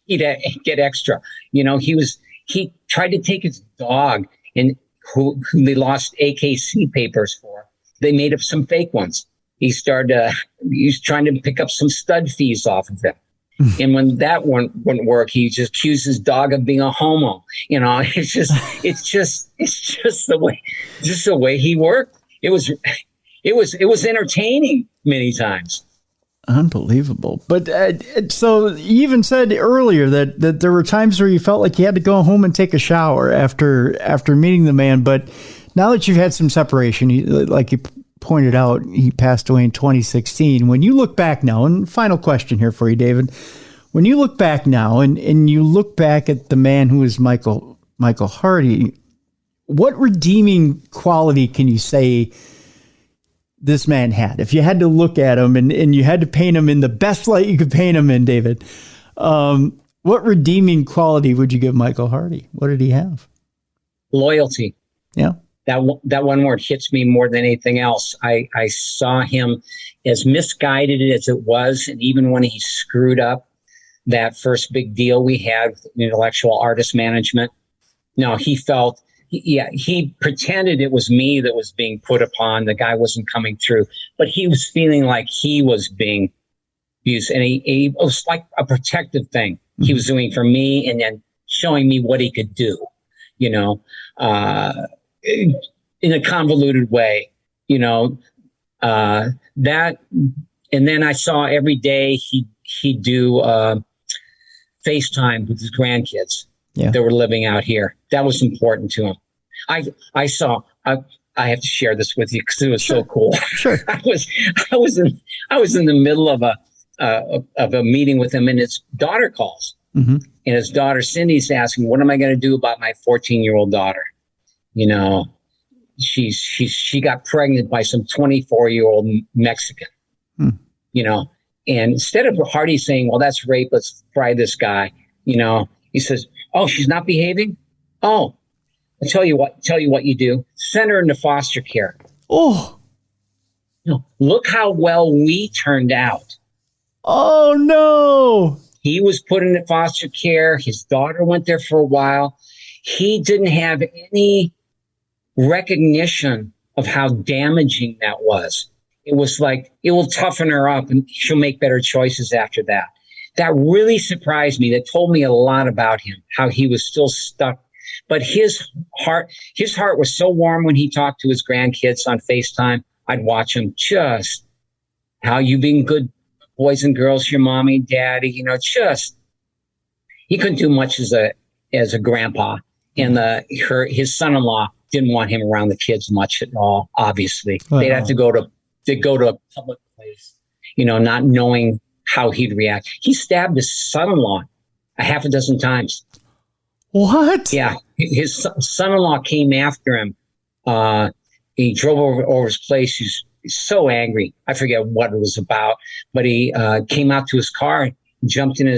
he'd get extra, you know, he tried to take his dog and who they lost AKC papers for. They made up some fake ones. He was trying to pick up some stud fees off of them. And when that one wouldn't work, he just accused his dog of being a homo. You know, it's just the way he worked. It was entertaining many times. Unbelievable. But so you even said earlier that there were times where you felt like you had to go home and take a shower after meeting the man. But now that you've had some separation, like you pointed out, he passed away in 2016. When you look back now, and final question here for you, David, when you look back now and you look back at the man who is Michael Hardy, what redeeming quality can you say this man had? If you had to look at him and you had to paint him in the best light you could paint him in, David, what redeeming quality would you give Michael Hardy? What did he have? Loyalty. Yeah. That one word hits me more than anything else. I saw him as misguided as it was. And even when he screwed up that first big deal we had with intellectual artist management, no, he felt he pretended it was me that was being put upon. The guy wasn't coming through, but he was feeling like he was being abused, and it was like a protective thing he was doing for me, and then showing me what he could do, you know, in a convoluted way, you know, that. And then I saw every day he'd do FaceTime with his grandkids that were living out here. That was important to him. I saw. I have to share this with you because it was so cool. Sure. I was in the middle of a meeting with him, and his daughter calls, and his daughter Cindy's asking, "What am I going to do about my 14-year-old daughter? You know, she got pregnant by some 24-year-old Mexican." You know, and instead of Hardy saying, "Well, that's rape, let's fry this guy," you know, he says, "Oh, she's not behaving? Oh, I'll tell you what you do. Send her into foster care." Oh, you know, look how well we turned out. Oh no. He was put into foster care. His daughter went there for a while. He didn't have any recognition of how damaging that was. It was like, it will toughen her up and she'll make better choices after that. That really surprised me. That told me a lot about him, how he was still stuck. But his heart was so warm when he talked to his grandkids on FaceTime. I'd watch him, just how you being good boys and girls, your mommy and daddy, you know, just, he couldn't do much as a grandpa. And his son-in-law didn't want him around the kids much at all, obviously. Uh-huh. They'd have to go to a public place, you know, not knowing how he'd react. He stabbed his son-in-law a half a dozen times. What? Yeah. His son-in-law came after him. He drove over his place. He's so angry. I forget what it was about, but he came out to his car, jumped in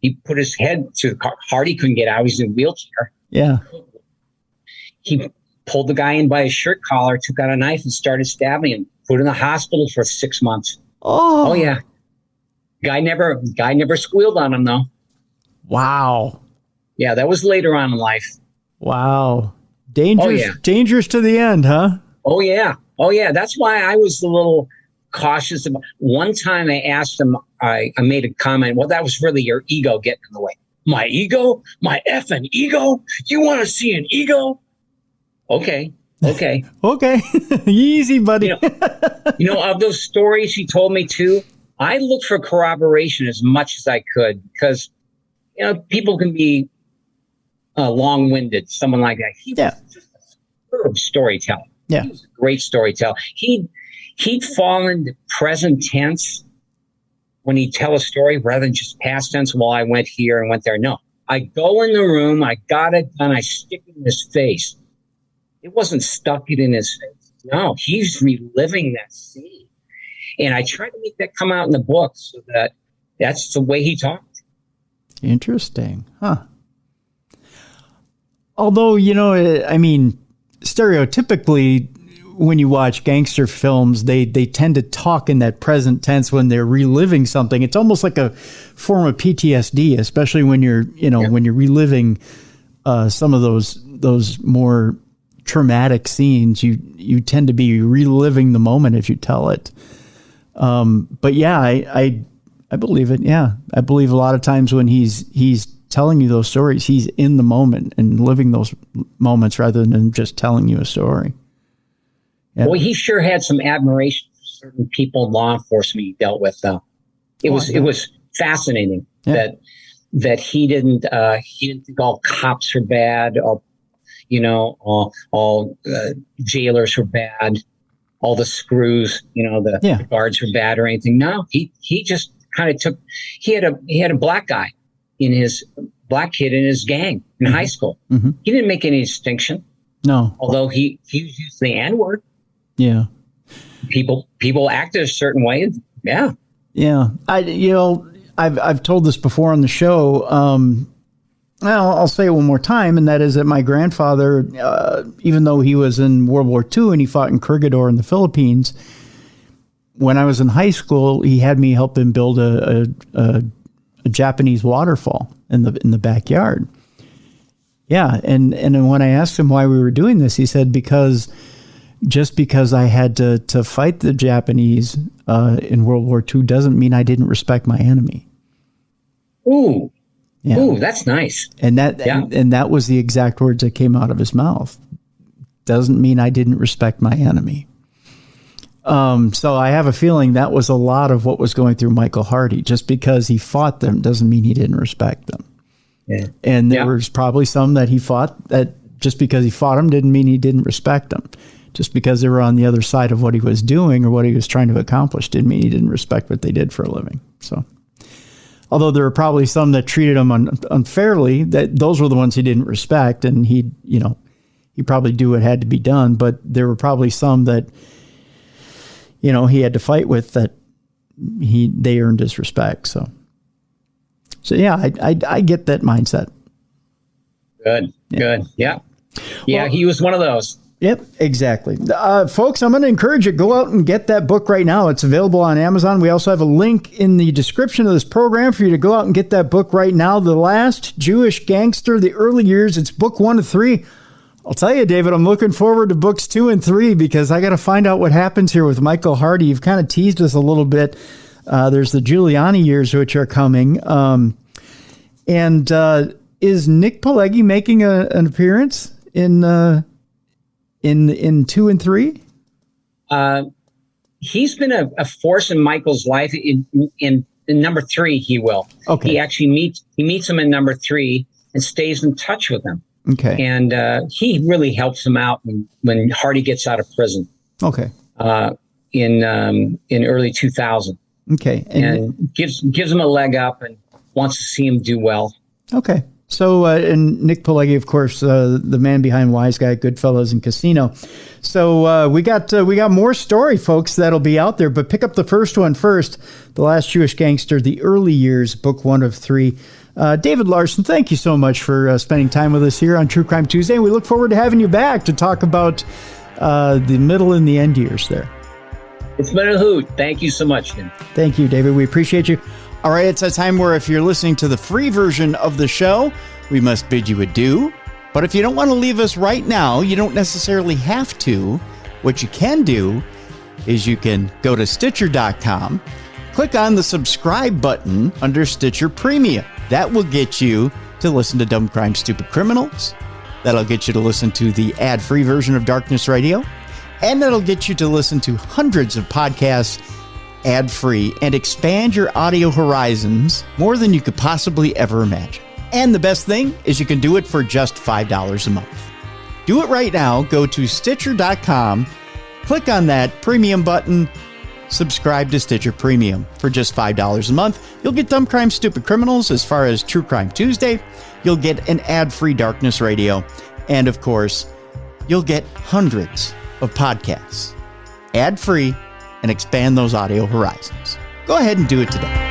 he put his head to the car. Hardy couldn't get out. He's in a wheelchair. Yeah. He pulled the guy in by his shirt collar, took out a knife and started stabbing him. Put in the hospital for 6 months. Oh yeah. Guy never squealed on him though. Wow. Yeah, that was later on in life. Wow. Dangerous to the end, huh? Oh yeah. That's why I was a little cautious about. One time I asked him, I made a comment, well, that was really your ego getting in the way. My ego? My effing ego? You want to see an ego? Okay. Okay, easy, buddy. you know, of those stories he told me too, I looked for corroboration as much as I could because, you know, people can be long-winded. Someone like that. He was just a superb storyteller. Yeah, he was a great storyteller. He'd fall into present tense when he'd tell a story rather than just past tense. Well, I went here and went there. No, I go in the room, I got it done, I stick it in his face. It wasn't stuck it in his face. No, he's reliving that scene. And I try to make that come out in the book so that that's the way he talked. Interesting. Huh. Although, you know, I mean, stereotypically, when you watch gangster films, they tend to talk in that present tense when they're reliving something. It's almost like a form of PTSD, especially when you're, you know, when you're reliving some of those more traumatic scenes. You tend to be reliving the moment if you tell it. But yeah, I believe it. Yeah, I believe a lot of times when he's telling you those stories, he's in the moment and living those moments rather than just telling you a story. Yeah. Well, he sure had some admiration for certain people in law enforcement he dealt with, though. It was fascinating that he didn't think all cops were bad, or, you know, all jailers were bad, all the screws, you know, the guards were bad or anything. No, he just kind of took. He had a black kid in his gang in high school. Mm-hmm. He didn't make any distinction. No, although he used the N-word. Yeah, people acted a certain way. Yeah. I've told this before on the show. I'll say it one more time, and that is that my grandfather, even though he was in World War II and he fought in Corregidor in the Philippines, when I was in high school, he had me help him build a Japanese waterfall in the backyard. Yeah. And then when I asked him why we were doing this, he said, because I had to fight the Japanese in World War II doesn't mean I didn't respect my enemy. Ooh. Yeah. Ooh, that's nice. And that was the exact words that came out of his mouth. Doesn't mean I didn't respect my enemy. So I have a feeling that was a lot of what was going through Michael Hardy. Just because he fought them doesn't mean he didn't respect them. Yeah. And there was probably some that he fought that just because he fought them didn't mean he didn't respect them. Just because they were on the other side of what he was doing or what he was trying to accomplish didn't mean he didn't respect what they did for a living. So, although there were probably some that treated him unfairly, that those were the ones he didn't respect, and he probably do what had to be done. But there were probably some that, he had to fight with that they earned his respect. So yeah, I get that mindset. Good. Yeah. Yeah. Well, he was one of those. Yep, exactly. Folks, I'm going to encourage you, go out and get that book right now. It's available on Amazon. We also have a link in the description of this program for you to go out and get that book right now. The Last Jewish Gangster, The Early Years. It's book 1 of 3. I'll tell you, David, I'm looking forward to books 2 and 3 because I got to find out what happens here with Michael Hardy. You've kind of teased us a little bit. There's the Giuliani years, which are coming. And is Nick Pileggi making an appearance in 2 and 3? He's been a force in Michael's life. In number 3, he will. Okay. He actually meets him in number 3 and stays in touch with him. Okay. And he really helps him out when Hardy gets out of prison. Okay. In early 2000. Okay. And gives him a leg up and wants to see him do well. Okay. So, and Nick Pileggi, of course, the man behind Wise Guy, Goodfellas, and Casino. So we got more story, folks, that'll be out there. But pick up the first one first, The Last Jewish Gangster, The Early Years, book 1 of 3. David Larson, thank you so much for spending time with us here on True Crime Tuesday. We look forward to having you back to talk about the middle and the end years there. It's been a hoot. Thank you so much, Tim. Thank you, David. We appreciate you. All right, it's a time where if you're listening to the free version of the show, we must bid you adieu. But if you don't want to leave us right now, you don't necessarily have to. What you can do is you can go to Stitcher.com, click on the subscribe button under Stitcher Premium. That will get you to listen to Dumb Crime, Stupid Criminals. That'll get you to listen to the ad-free version of Darkness Radio. And that'll get you to listen to hundreds of podcasts ad-free and expand your audio horizons more than you could possibly ever imagine. And the best thing is you can do it for just $5 a month. Do it right now. Go to Stitcher.com, click on that premium button, subscribe to Stitcher Premium for just $5 a month. You'll get Dumb Crime, Stupid Criminals as far as True Crime Tuesday. You'll get an ad-free Darkness Radio. And of course, you'll get hundreds of podcasts ad-free and expand those audio horizons. Go ahead and do it today.